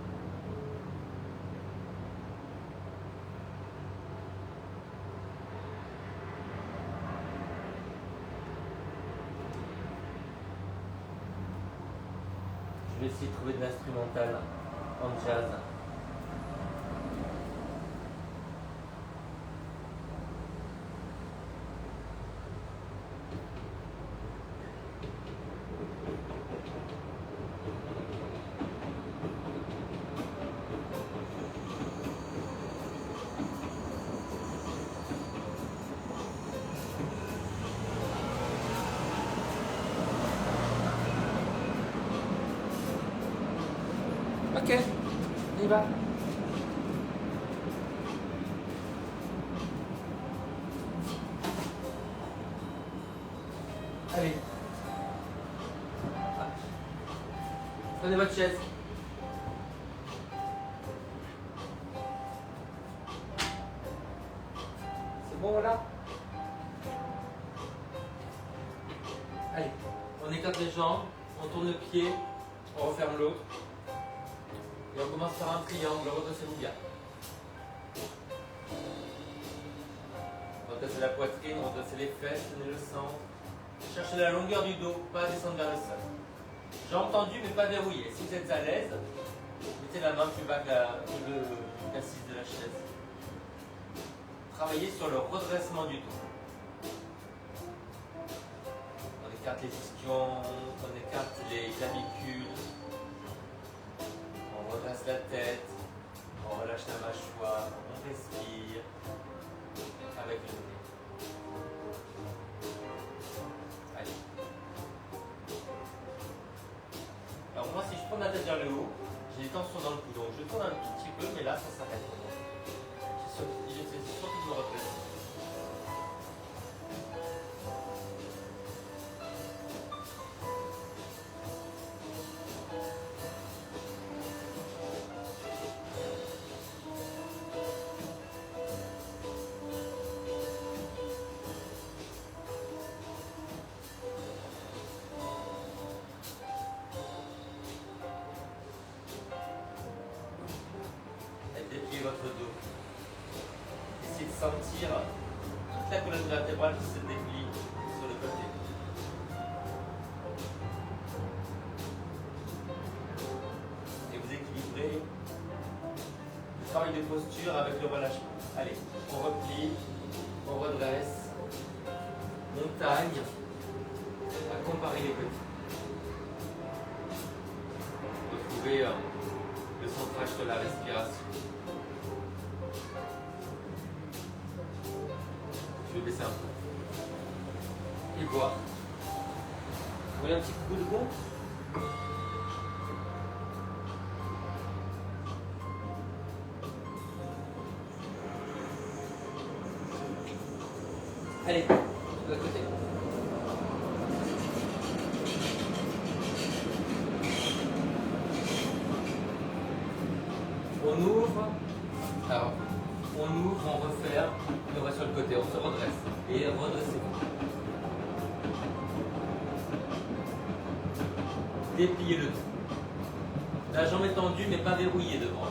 Je vais essayer de trouver de l'instrumental en jazz. Ok, on y va. Allez. Prenez votre chaise. C'est bon là? Allez, on écarte les jambes, on tourne le pied, on referme l'autre. Et on commence par un triangle, redressez-vous bien. Redressez la poitrine, redressez les fesses, tenez le centre. Cherchez la longueur du dos, pas descendre vers le sol. Jambes tendues mais pas verrouillées. Si vous êtes à l'aise, mettez la main plus bas que l'assise de la chaise. Travaillez sur le redressement du dos. On écarte les ischions, on écarte les clavicules. On redresse la tête, on relâche la mâchoire, on respire avec le nez. Allez. Alors moi, si je prends la tête vers le haut, j'ai des tensions dans le cou, donc je tourne un tout petit peu, mais là, ça s'arrête. J'essaie surtout de me redresser. Dépliez votre dos. Essayez de sentir toute la colonne vertébrale qui se déplie sur le côté. Et vous équilibrez le travail de posture avec le relâchement. Allez, on replie, on redresse. Montagne, à comparer les côtés. Retrouvez le centrage sur la respiration. Je vais baisser un peu. Et boire. Vous voulez un petit coup de gond? Allez, de l'autre côté. On ouvre. Alors, on ouvre, on referme, on va sur le côté, on se redresse. Et redressez-vous. Dépliez le dos. La jambe est tendue mais pas verrouillée devant.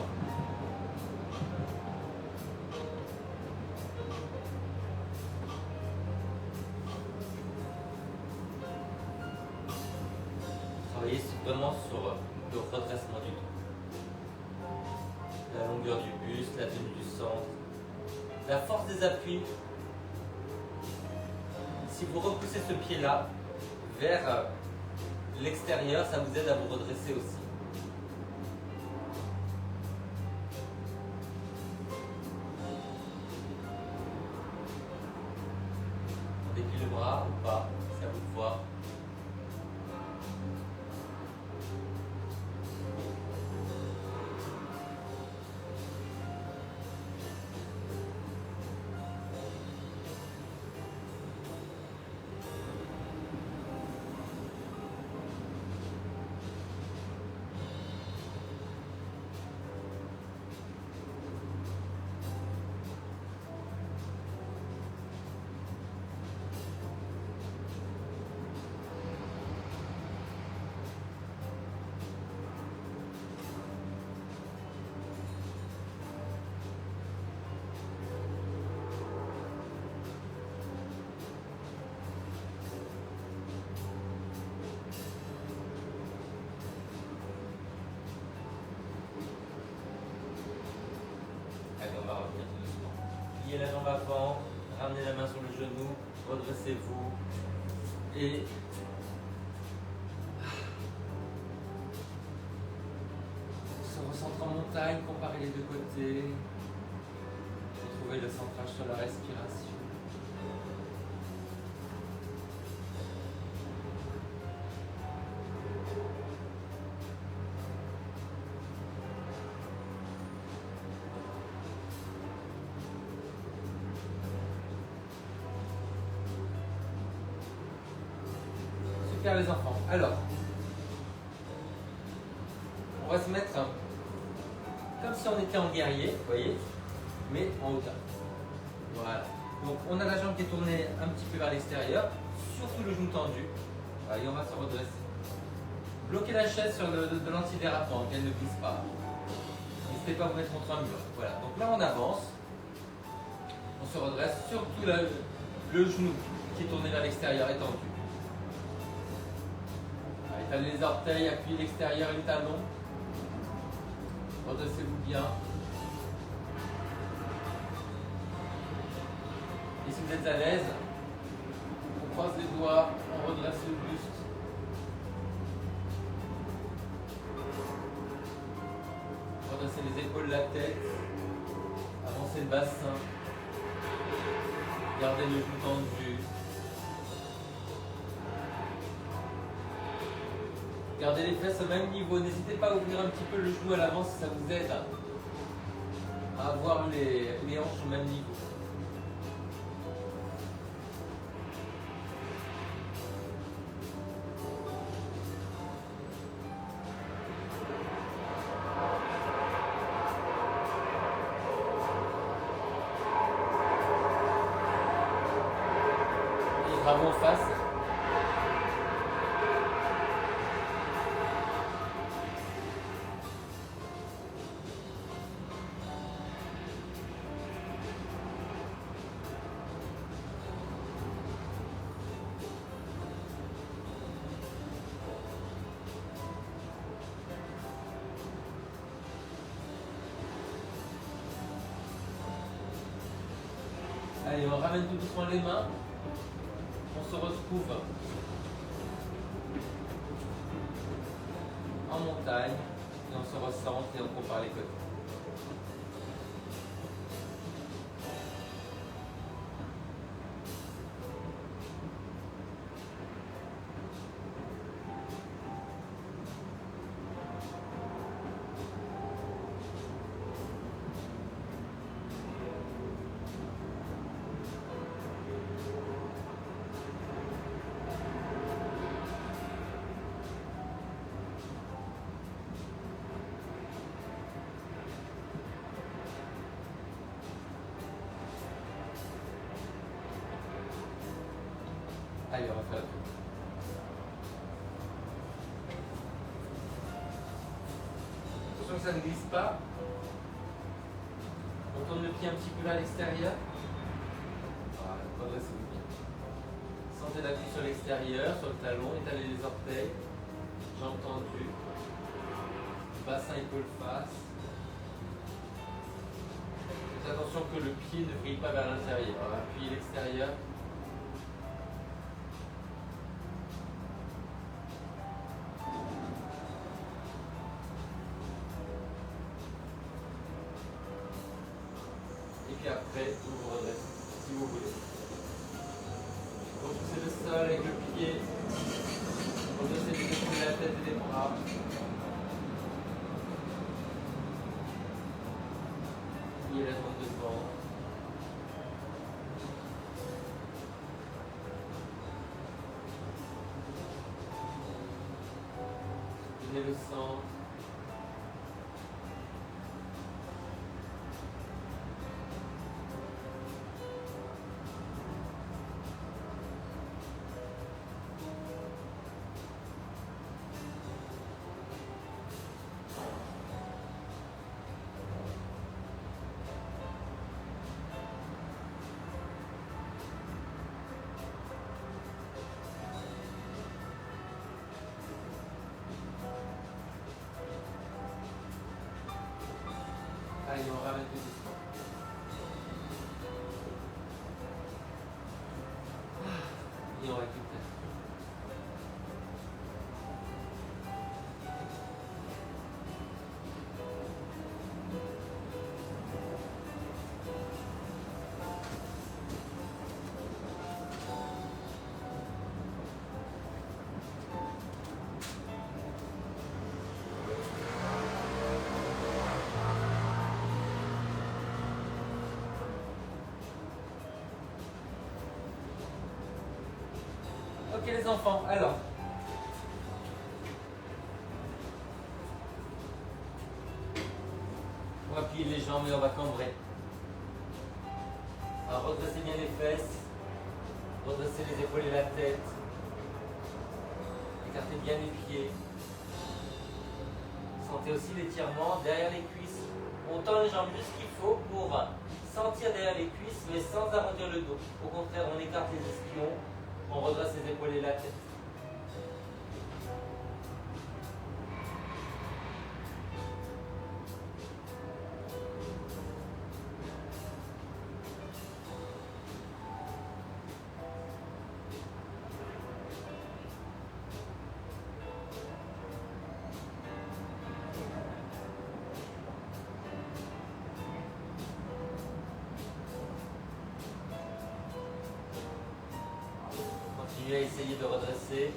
Travaillez vraiment sur le redressement du dos. La longueur du buste, la tenue du centre, la force des appuis. Si vous repoussez ce pied-là vers l'extérieur, ça vous aide à vous redresser aussi. On déplie le bras ou pas, c'est à vous de voir. Allez, on va revenir tout doucement. Pliez la jambe avant, ramenez la main sur le genou, redressez-vous et se recentre en montagne, comparez les deux côtés. Retrouvez le centrage sur la respiration. Super les enfants. Alors, on va se mettre comme si on était en guerrier, vous voyez, mais en hauteur. Voilà. Donc on a la jambe qui est tournée un petit peu vers l'extérieur, surtout le genou tendu. Allez, on va se redresser. Bloquez la chaise sur de l'antidérapant, qu'elle ne glisse pas. N'hésitez pas à vous mettre contre un mur. Voilà, donc là on avance. On se redresse, surtout là, le genou qui est tourné vers l'extérieur, étendu. Étalez les orteils, appuyez l'extérieur et le talon. Redressez-vous bien. Et si vous êtes à l'aise, on croise les doigts, on redresse le buste. Redressez les épaules, la tête. Avancez le bassin. Gardez le genou tendu. Gardez les fesses au même niveau. N'hésitez pas à ouvrir un petit peu le genou à l'avant si ça vous aide à avoir les hanches au même niveau. Et bravo en face. Allez, on ramène tout doucement les mains. On se retrouve en montagne et on se recentre et on compare les côtés. Allez, on va faire le tour. Attention que ça ne glisse pas. On tourne le pied un petit peu vers l'extérieur. Voilà, redressez-vous bien. Sentez l'appui sur l'extérieur, sur le talon, étalez les orteils, jambes tendues, bassin, épaule, face. Faites attention que le pied ne brille pas vers l'intérieur. Appuyez l'extérieur. Et après, vous vous redressez, si vous voulez. Repoussez le sol avec le pied. Redressez les épaules, la tête et les bras. Pliez la jambe devant. Tenez le centre. Allez, on ramène tout doucement. Et on récupère. Ok les enfants, alors. On va plier les jambes et on va cambrer. Alors redressez bien les fesses. Redressez les épaules et la tête. Écartez bien les pieds. Sentez aussi l'étirement derrière les cuisses. On tend les jambes juste ce qu'il faut pour sentir derrière les cuisses, mais sans arrondir le dos. Au contraire, on écarte les ischions, on redresse les épaules et la tête. Continuez à essayer de redresser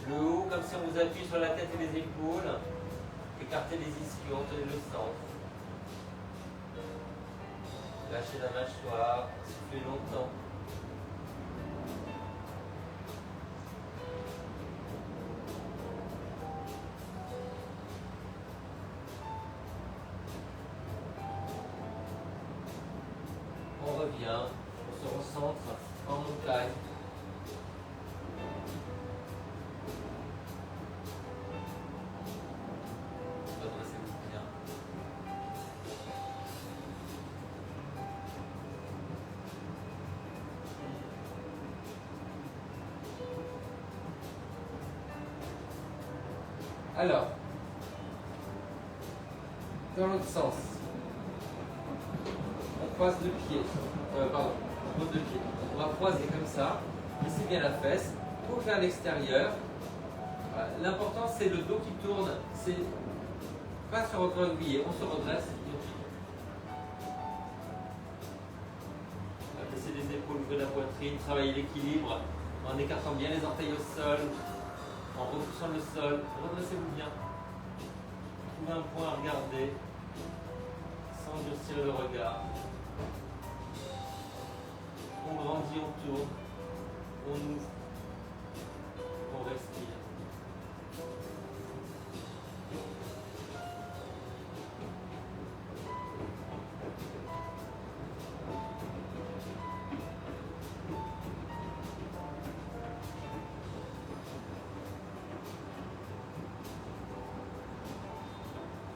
le haut comme si on vous appuie sur la tête et les épaules. Écartez les ischions, tenez le centre. Lâchez la mâchoire, soufflez longtemps. On revient, on se recentre en montagne. Redressez-vous bien. Alors, dans l'autre sens, on croise deux pieds, pardon, on pose deux pieds. On va croiser comme ça, laissez bien la fesse, pour vers l'extérieur. Voilà. L'important c'est le dos qui tourne, c'est pas se recroqueviller, on se redresse et on tire. Baissez les épaules, ouvrez la poitrine, travaillez l'équilibre en écartant bien les orteils au sol, en repoussant le sol, redressez-vous bien. Trouvez un point à regarder, sans durcir le regard. On grandit, on tourne, on ouvre, on respire.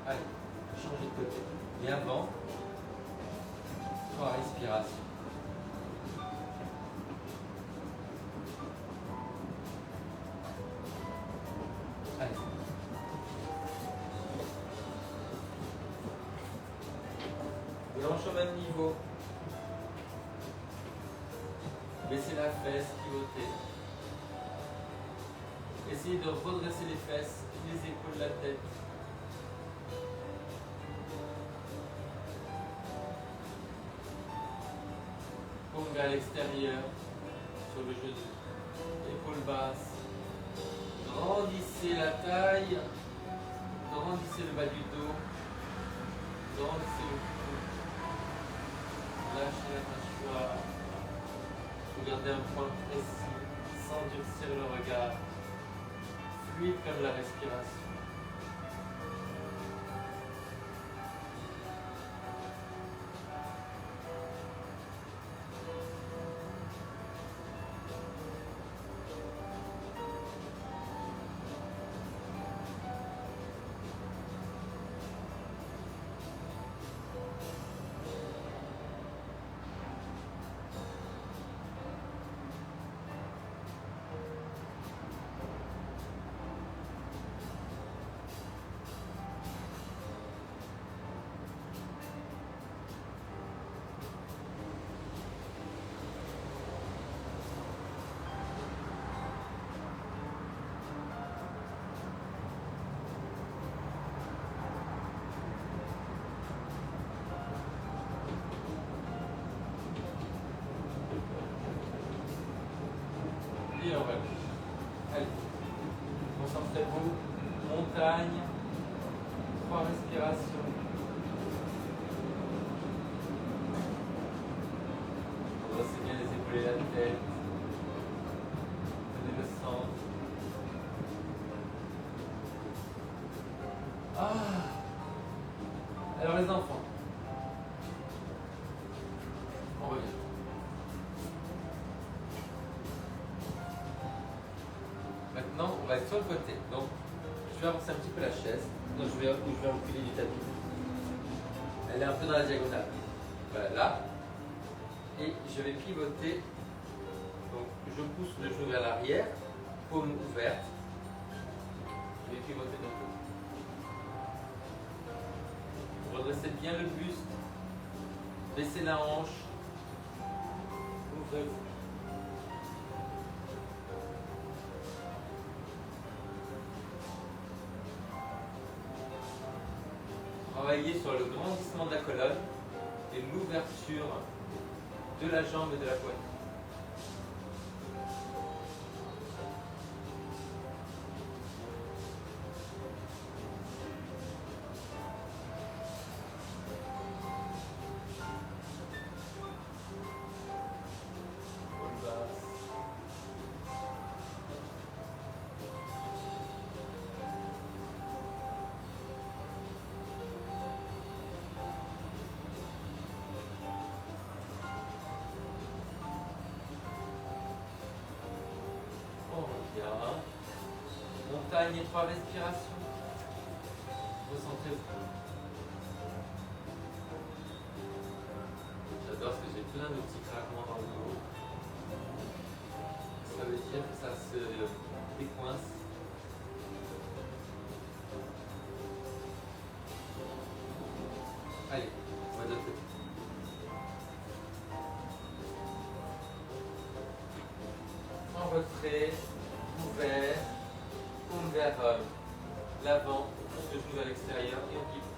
Allez, changez de côté. Et avant, 3 respirations. Allez. Et hanche au même niveau. Baissez la fesse, pivotez. Essayez de redresser les fesses, les épaules, la tête. Paume vers l'extérieur, sur le genou, épaules basses. Grandissez la taille, grandissez le bas du dos, grandissez le cou. Lâchez la mâchoire. Regardez un point précis, sans durcir le regard. Fluide comme la respiration. Et on va. Allez, concentrez-vous. Montagne. 3 respirations. Redressez bien les épaules et la tête. Prenez le centre. Alors les enfants, on revient. Maintenant, sur le côté. Donc, je vais avancer un petit peu la chaise. Donc, je vais reculer du tapis. Elle est un peu dans la diagonale. Voilà, là. Et je vais pivoter. Donc, je pousse le genou vers l'arrière, paume ouverte. Je vais pivoter d'un peu. Redressez bien le buste. Baissez la hanche. Ouvrez-vous. Travaillez sur le grandissement de la colonne et l'ouverture de la jambe et de la poitrine. Montagne et 3 respirations. Recentrez-vous. J'adore parce que j'ai plein de petits craquements dans le dos. Ça veut dire que ça se décoince. Allez, on va de l'autre côté. En retrait, ouvert. Vers l'avant, on pousse le genou vers l'extérieur et on pivot.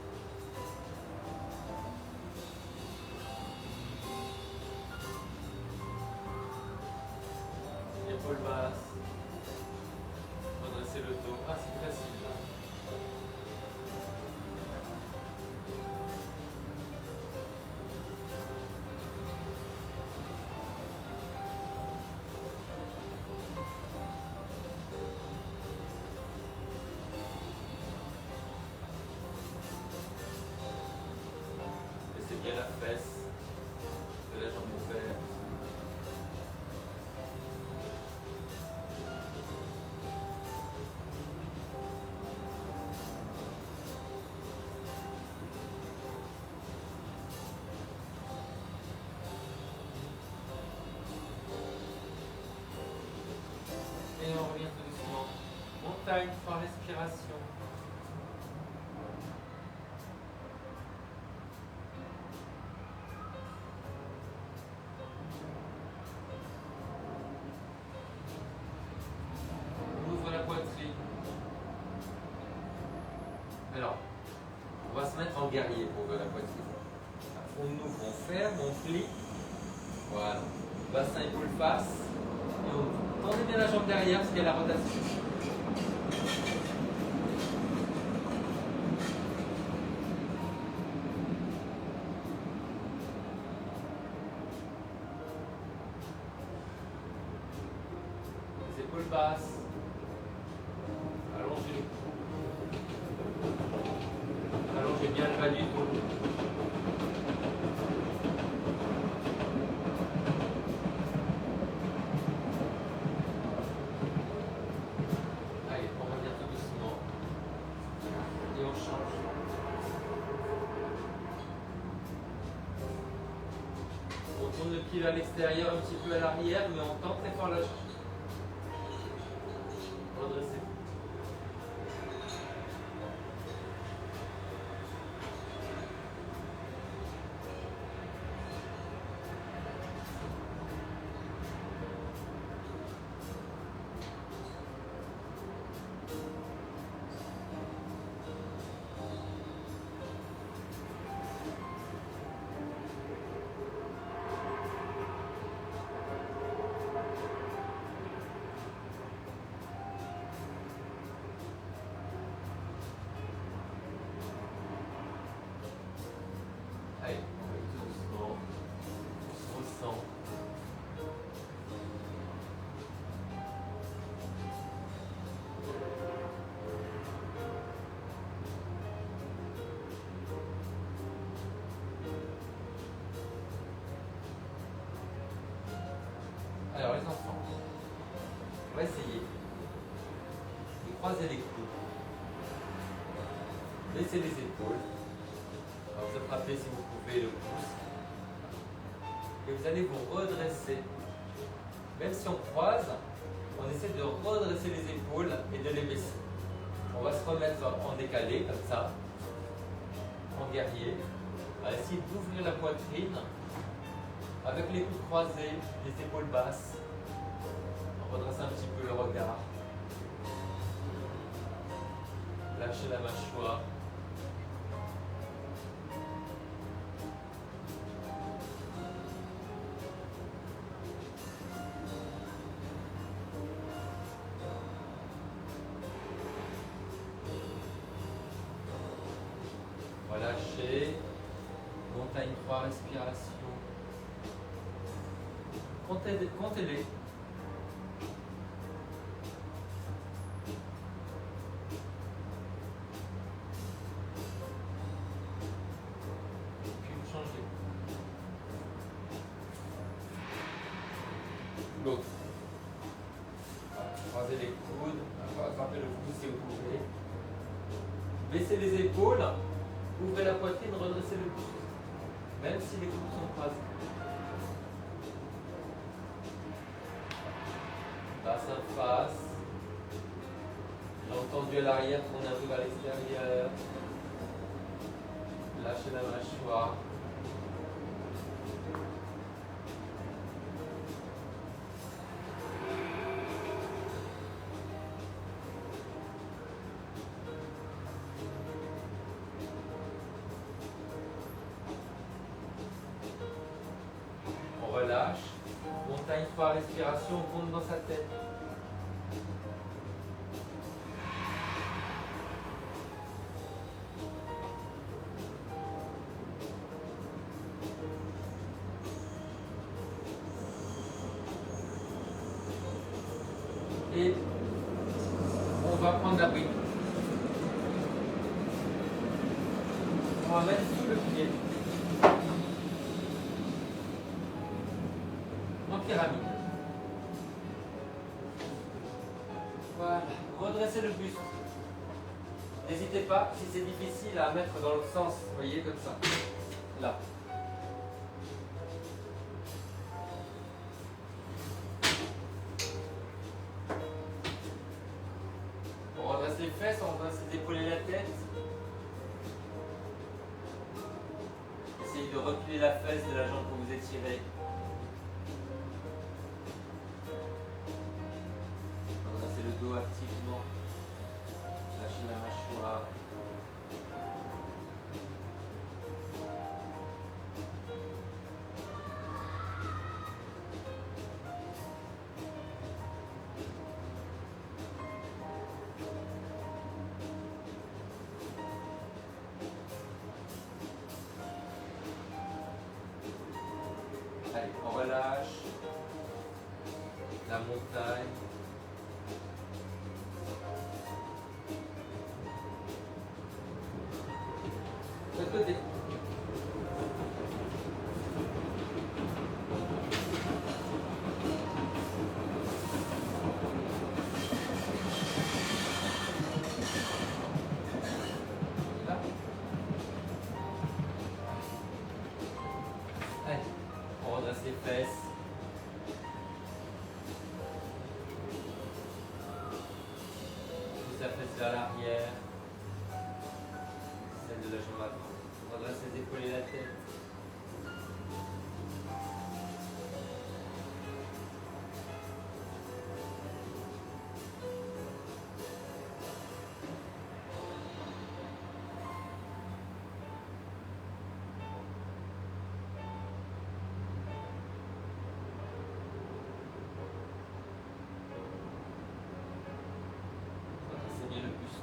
Épaule basse. Redressez le dos. Ah, c'est facile là. Bien la fesse de la jambe ouverte. Et on revient tout doucement. Montagne, 3 respirations. Alors, on va se mettre en guerrier pour ouvrir la poitrine. On ouvre, on ferme, on plie. Voilà. Bassin, épaule, face. Et on ouvre. Tendez bien la jambe derrière parce qu'il y a la rotation. Les épaules basses. Allongez le cou. Allongez bien le bas du dos. Allez, on revient tout doucement. Et on change. On tourne le pied vers l'extérieur, un petit peu à l'arrière, mais on tend très fort la jambe. Redressez. Allez, on va tout doucement. On se ressent. Alors les enfants, on va essayer de croisez les coudes. Baissez les épaules. Alors vous attrapez si vous pouvez le pouce. Et vous allez vous redresser. Même si on croise, on essaie de redresser les épaules et de les baisser. On va se remettre en décalé, comme ça, en guerrier. On va essayer d'ouvrir la poitrine avec les coudes croisés, les épaules basses. On redresse un petit peu le regard. Lâchez la mâchoire. Relâchez. Montagne 3, respiration. Comptez-les. Puis vous changez. L'autre. Croisez les coudes. Attrapez le pouce si vous pouvez. Baissez les épaules. Ouvrez la poitrine, redressez le pouce. Même si les coudes sont croisés. Face à face. J'ai entendu à l'arrière, tournez un peu vers l'extérieur. Lâchez la mâchoire. On relâche. Montagne 3, respiration, on compte dans sa tête. Et on va prendre la brique. On va mettre sous le pied. En pyramide. Voilà. Redressez le buste. N'hésitez pas, si c'est difficile, à mettre dans l'autre sens. Vous voyez, comme ça. Là. On redresse les fesses, on redresse les épaules et la tête. Essayez de reculer la fesse de la jambe que vous étirez. Redressez le dos activement. Lâchez la mâchoire. Allez, on relâche la montagne. De côté. Là. Allez, on redresse les fesses. Pousse la fesse vers l'arrière. Celle de la jambe à droite. On redresse les épaules et la tête. Redressez bien le buste.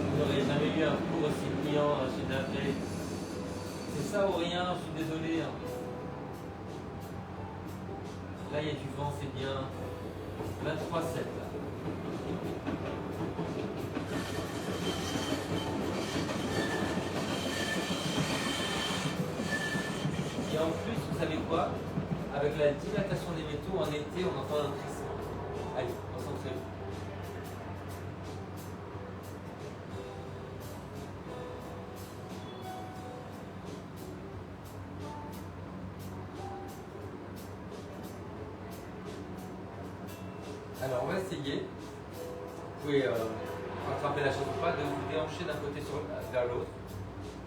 Vous n'aurez jamais eu un cours aussi brillant chez Navré. C'est ça ou rien, je suis désolé. Là, il y a du vent, c'est bien. 23,7 là. Et en plus, vous savez quoi? Avec la dilatation des métaux, en été, on entend un crissement. Allez, concentrez-vous. Alors, on va essayer. Vous pouvez rattraper la chose ou pas, de vous déhancher d'un côté vers l'autre,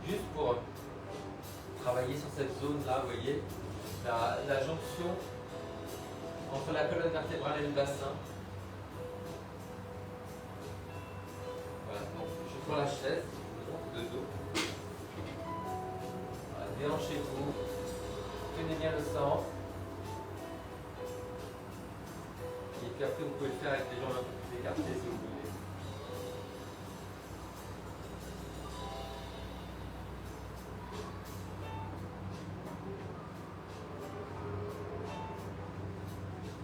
juste pour travailler sur cette zone-là, vous voyez, la jonction entre la colonne vertébrale et le bassin. Voilà, donc je prends la chaise, de dos. Voilà, déhanchez-vous, tenez bien le centre. Et puis après, vous pouvez le faire avec les jambes un peu plus écartées si vous voulez.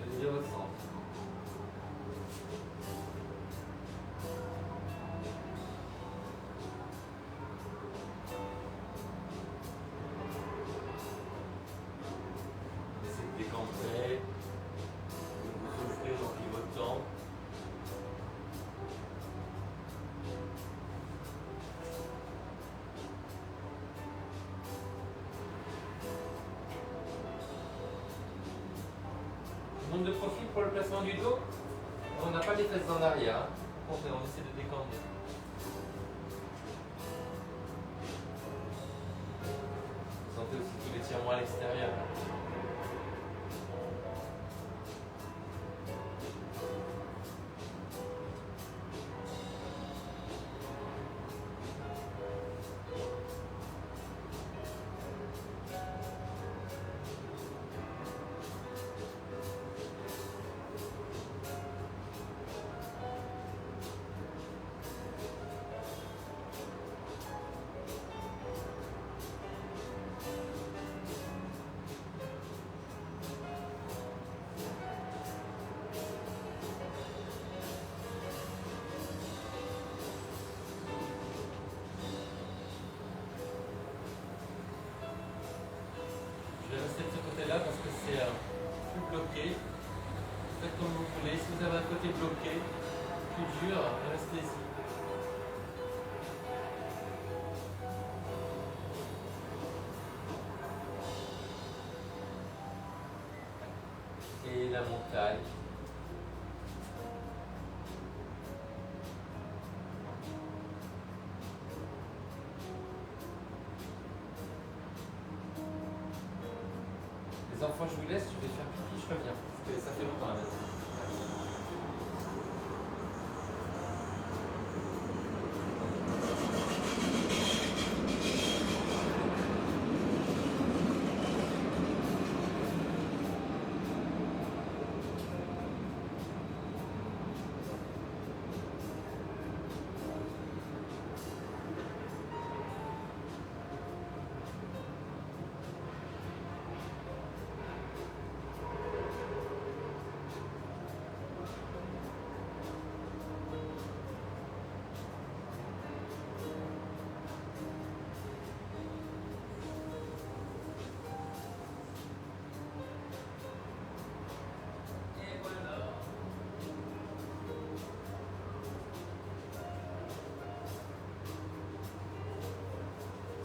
Tenez bien votre centre. Essayez de décamper. Vous souffrez en pivotant. Nombre de profil pour le placement du dos. On n'a pas les fesses en arrière. On essaie de décanter. Vous sentez aussi tout l'étirement à l'extérieur. Je vais rester de ce côté-là parce que c'est plus bloqué. Faites comme vous voulez. Si vous avez un côté bloqué, plus dur, restez-y. Et la montagne. Les enfants, je vous laisse, je vais faire pipi, je reviens. Parce que ça fait longtemps à la maison.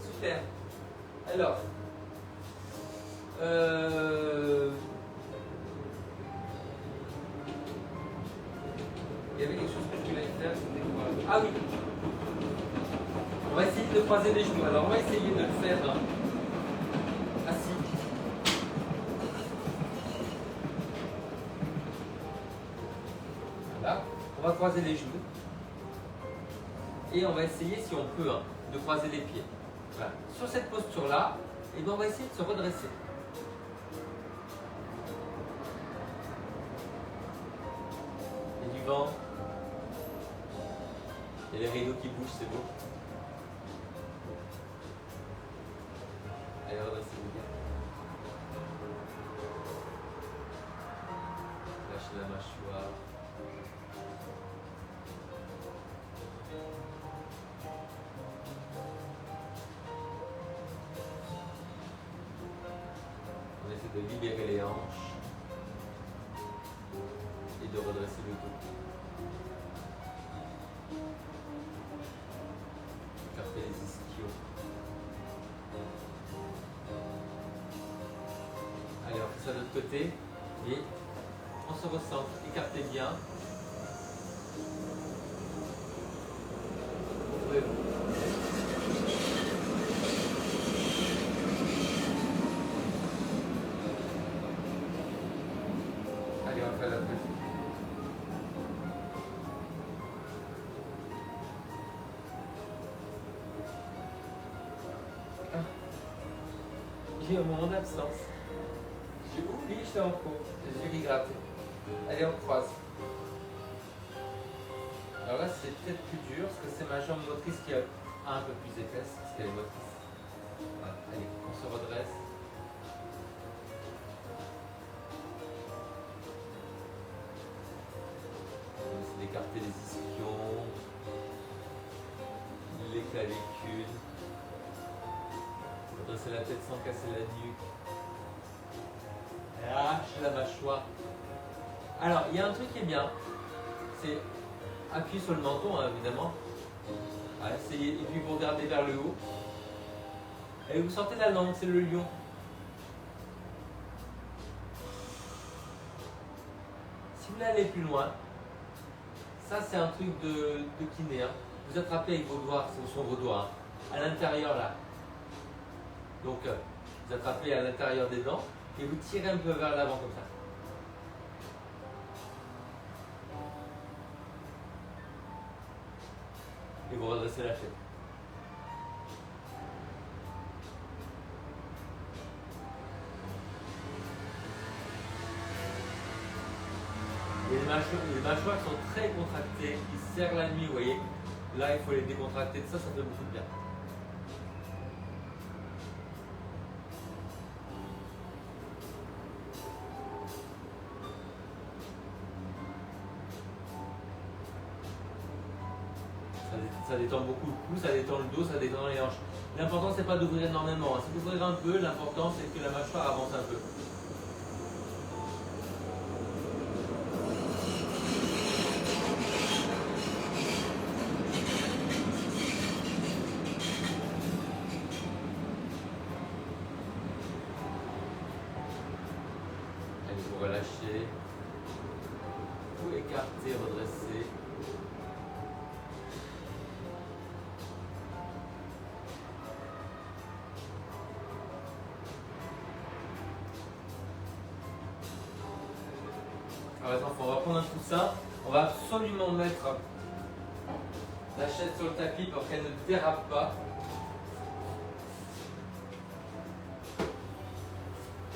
Super. Alors, il y avait quelque chose que je voulais faire, c'était quoi? Ah oui. On va essayer de croiser les genoux. Alors, on va essayer de le faire assis. Voilà. On va croiser les genoux. Et on va essayer, si on peut, de croiser les pieds. Voilà. Sur cette posture-là, et ben on va essayer de se redresser. Il y a du vent. Il y a les rideaux qui bougent, c'est beau. Allez, redressez-vous bien. de libérer les hanches et de redresser le dos. Écarter les ischios. Allez, on fait ça de l'autre côté et on se recentre. Écartez bien. Ouvrez-vous. Allez, on fait la tête. J'ai un moment d'absence. J'ai oublié que j'étais en cours. Les yeux qui grattent. Allez, on croise. Alors là, c'est peut-être plus dur parce que c'est ma jambe motrice qui est un peu plus épaisse parce qu'elle est motrice. Voilà. Allez, on se redresse. On essaie d'écarter les ischions, les clavicules. Redresser la tête sans casser la nuque. Lâche la mâchoire. Alors, il y a un truc qui est bien, c'est appuyer sur le menton, hein, évidemment. Voilà, essayez, et puis vous regardez vers le haut. Et vous sortez la langue, c'est le lion. Si vous voulez aller plus loin, ça c'est un truc de kiné. Hein. Vous attrapez avec vos doigts, ce sont vos doigts, hein, à l'intérieur là. Donc, vous attrapez à l'intérieur des dents et vous tirez un peu vers l'avant comme ça. Et vous redressez la tête. Et les mâchoires sont très contractées, ils serrent la nuit, vous voyez. Là, il faut les décontracter, ça fait beaucoup de bien. Ça détend beaucoup le cou, ça détend le dos, ça détend les hanches. L'important, c'est pas d'ouvrir énormément. Si vous ouvrez un peu, l'important, c'est que la mâchoire avance un peu. Allez, vous relâchez. Vous écartez, redressez. Alors les enfants, on va prendre un coussin, on va absolument mettre la chaise sur le tapis pour qu'elle ne dérape pas.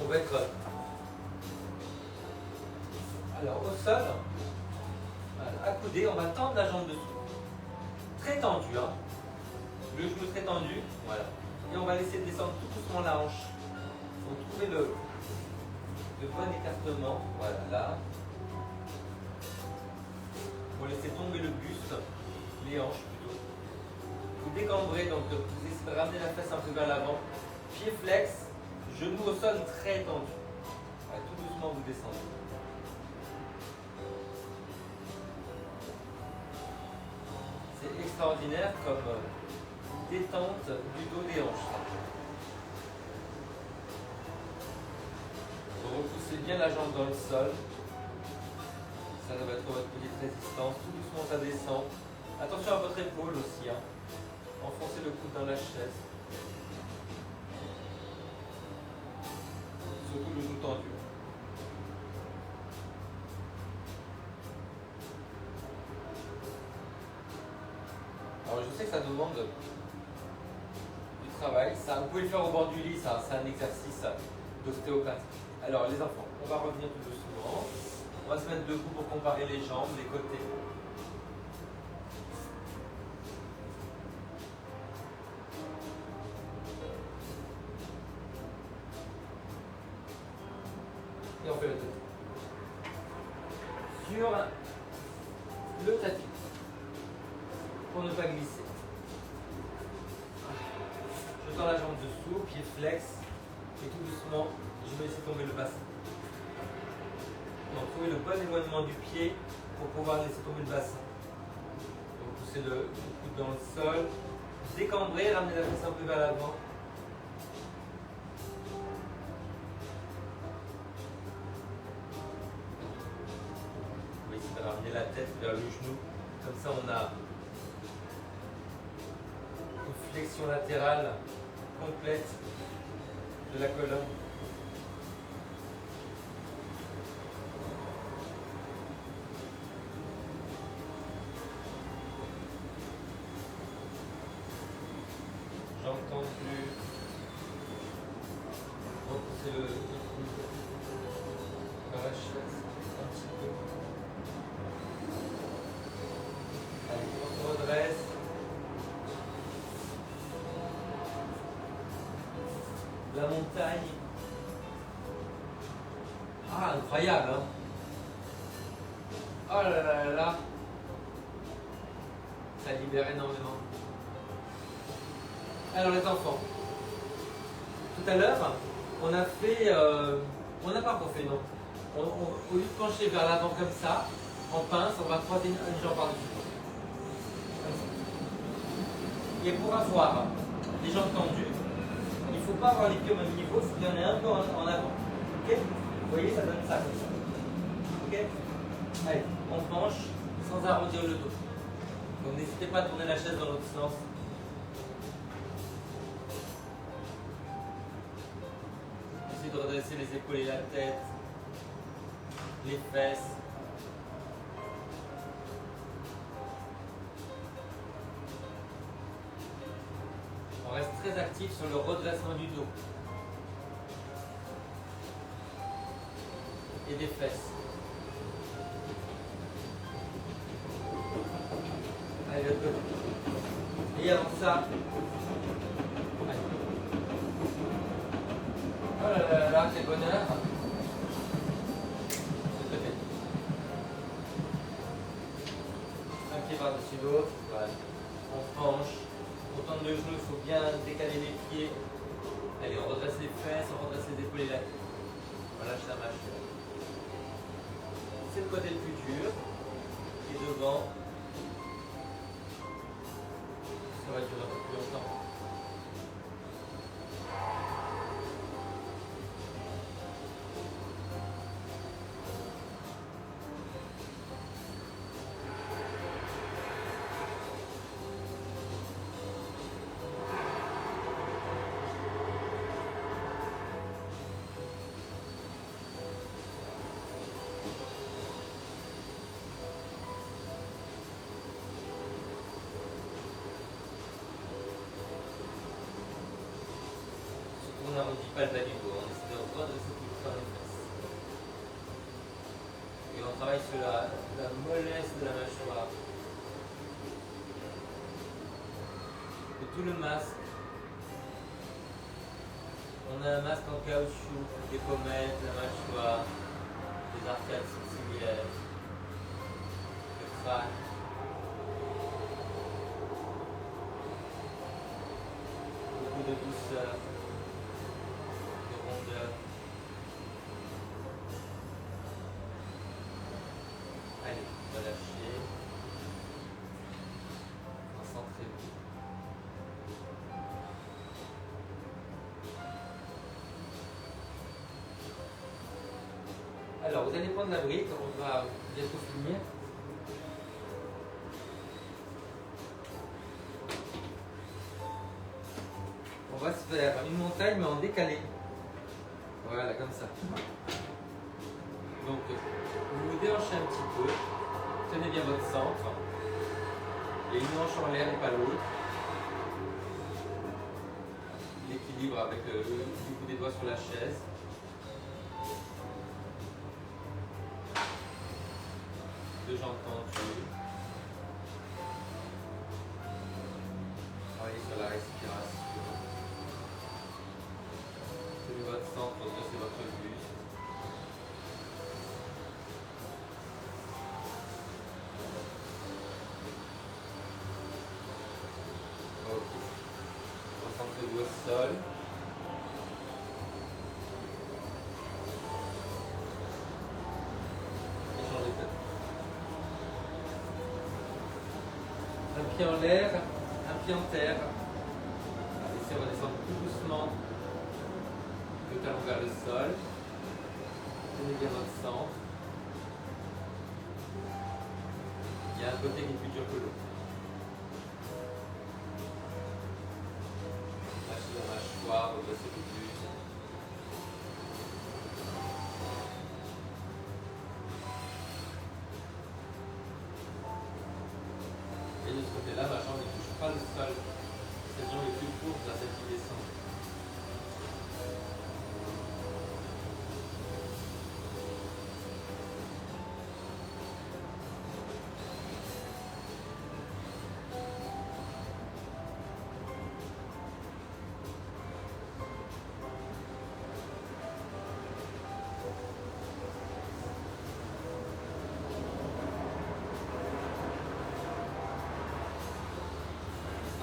On va être alors au sol, accoudé, on va tendre la jambe dessous. Très tendu, hein. Le genou très tendu, voilà. Et on va laisser descendre tout doucement la hanche. Donc trouvez le bon écartement, voilà là. Vous laissez tomber le buste, les hanches plutôt. Vous décambrez, donc vous essayez de ramener la fesse un peu vers l'avant. Pied flex, genou au sol très tendu. Voilà, tout doucement vous descendez. C'est extraordinaire comme détente du dos des hanches. Vous repoussez bien la jambe dans le sol. Ça va être votre petite résistance. Tout doucement ça descend. Attention à votre épaule aussi. Hein. Enfoncez le coude dans la chaise. Surtout le genou tendu. Alors je sais que ça demande du travail. Ça, vous pouvez le faire au bord du lit, ça. C'est un exercice d'ostéopathe. Alors les enfants, on va revenir tout doucement. On va se mettre debout pour comparer les jambes, les côtés. Et on fait le tapis. Sur le tapis. Pour ne pas glisser. Je tends la jambe dessous, pied flex. Et tout doucement, je vais laisser tomber le bassin. Donc trouvez le bon éloignement du pied pour pouvoir laisser tomber le bassin. Donc poussez le coude dans le sol. Décambrez, ramenez la fesse un peu vers l'avant. Oui, ça va ramener la tête vers le genou. Comme ça, on a une flexion latérale complète de la colonne. Jambes tendues. Repoussez le coude vers la chaise un petit peu. Allez, on se redresse. La montagne. Ah, incroyable, hein? Oh là là là là. Ça libère énormément. Alors les enfants, tout à l'heure, on a fait, on n'a pas refait, non. Au lieu de pencher vers l'avant comme ça, en pince, on va croiser une jambe par-dessus. Et pour avoir les jambes tendues, il ne faut pas avoir les pieds au même niveau, il faut qu'il y en ait un peu en avant. Ok? Vous voyez, ça donne ça comme ça. Ok? Allez, on penche sans arrondir le dos. Donc n'hésitez pas à tourner la chaise dans l'autre sens. Essayez de redresser les épaules et la tête, les fesses. On reste très actif sur le redressement du dos et des fesses. Allez, l'autre côté. Et avant ça, allez. Oh là là là, quel bonheur. De côté. Un pied par-dessus l'autre. Voilà. On penche. On tend le genou, il faut bien décaler les pieds. Allez, on redresse les fesses, on redresse les épaules et la tête. On lâche la mâchoire. C'est le côté le plus dur. Et devant. Ça va durer un peu plus longtemps. On n'arrondit pas le bas du dos, on essaie de redresser tout le temps les fesses. Et on travaille sur la mollesse de la mâchoire. Et tout le masque. On a un masque en caoutchouc, les pommettes, la mâchoire, les arcades sourcilières, le crâne. Beaucoup de douceur. Allez, relâchez. Concentrez-vous. Alors, vous allez prendre la brique, on va bientôt finir. On va se faire une montagne mais en décalé. Voilà, comme ça. Donc, vous vous déhanchez un petit peu. Tenez bien votre centre. Et une hanche en l'air et pas l'autre. L'équilibre avec le bout des doigts sur la chaise. Deux jambes tendues. Travaillez sur la respiration. Tenez votre centre, redressez votre buste. Ok. Concentrez-vous au sol. pied en l'air, un pied en terre. Laissez redescendre tout doucement le talon vers le sol. Tenez bien votre centre. Il y a un côté qui est plus dur que l'autre. Lâchez la mâchoire, redressez le buste. Et de ce côté-là, ma jambe ne touche pas le sol. Cette jambe est plus courte, là, celle qui descend.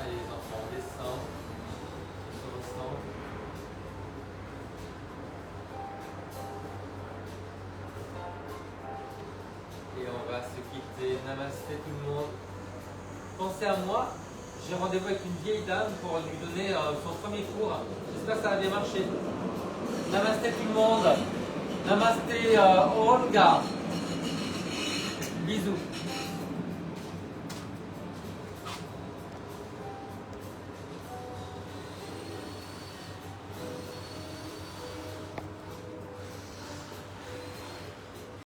Allez les enfants, on descend. On se ressent. Et on va se quitter. Namasté tout le monde. Pensez à moi. J'ai rendez-vous avec une vieille dame pour lui donner son premier cours. J'espère que ça va bien marcher. Namasté tout le monde. Namasté Olga. Bisous.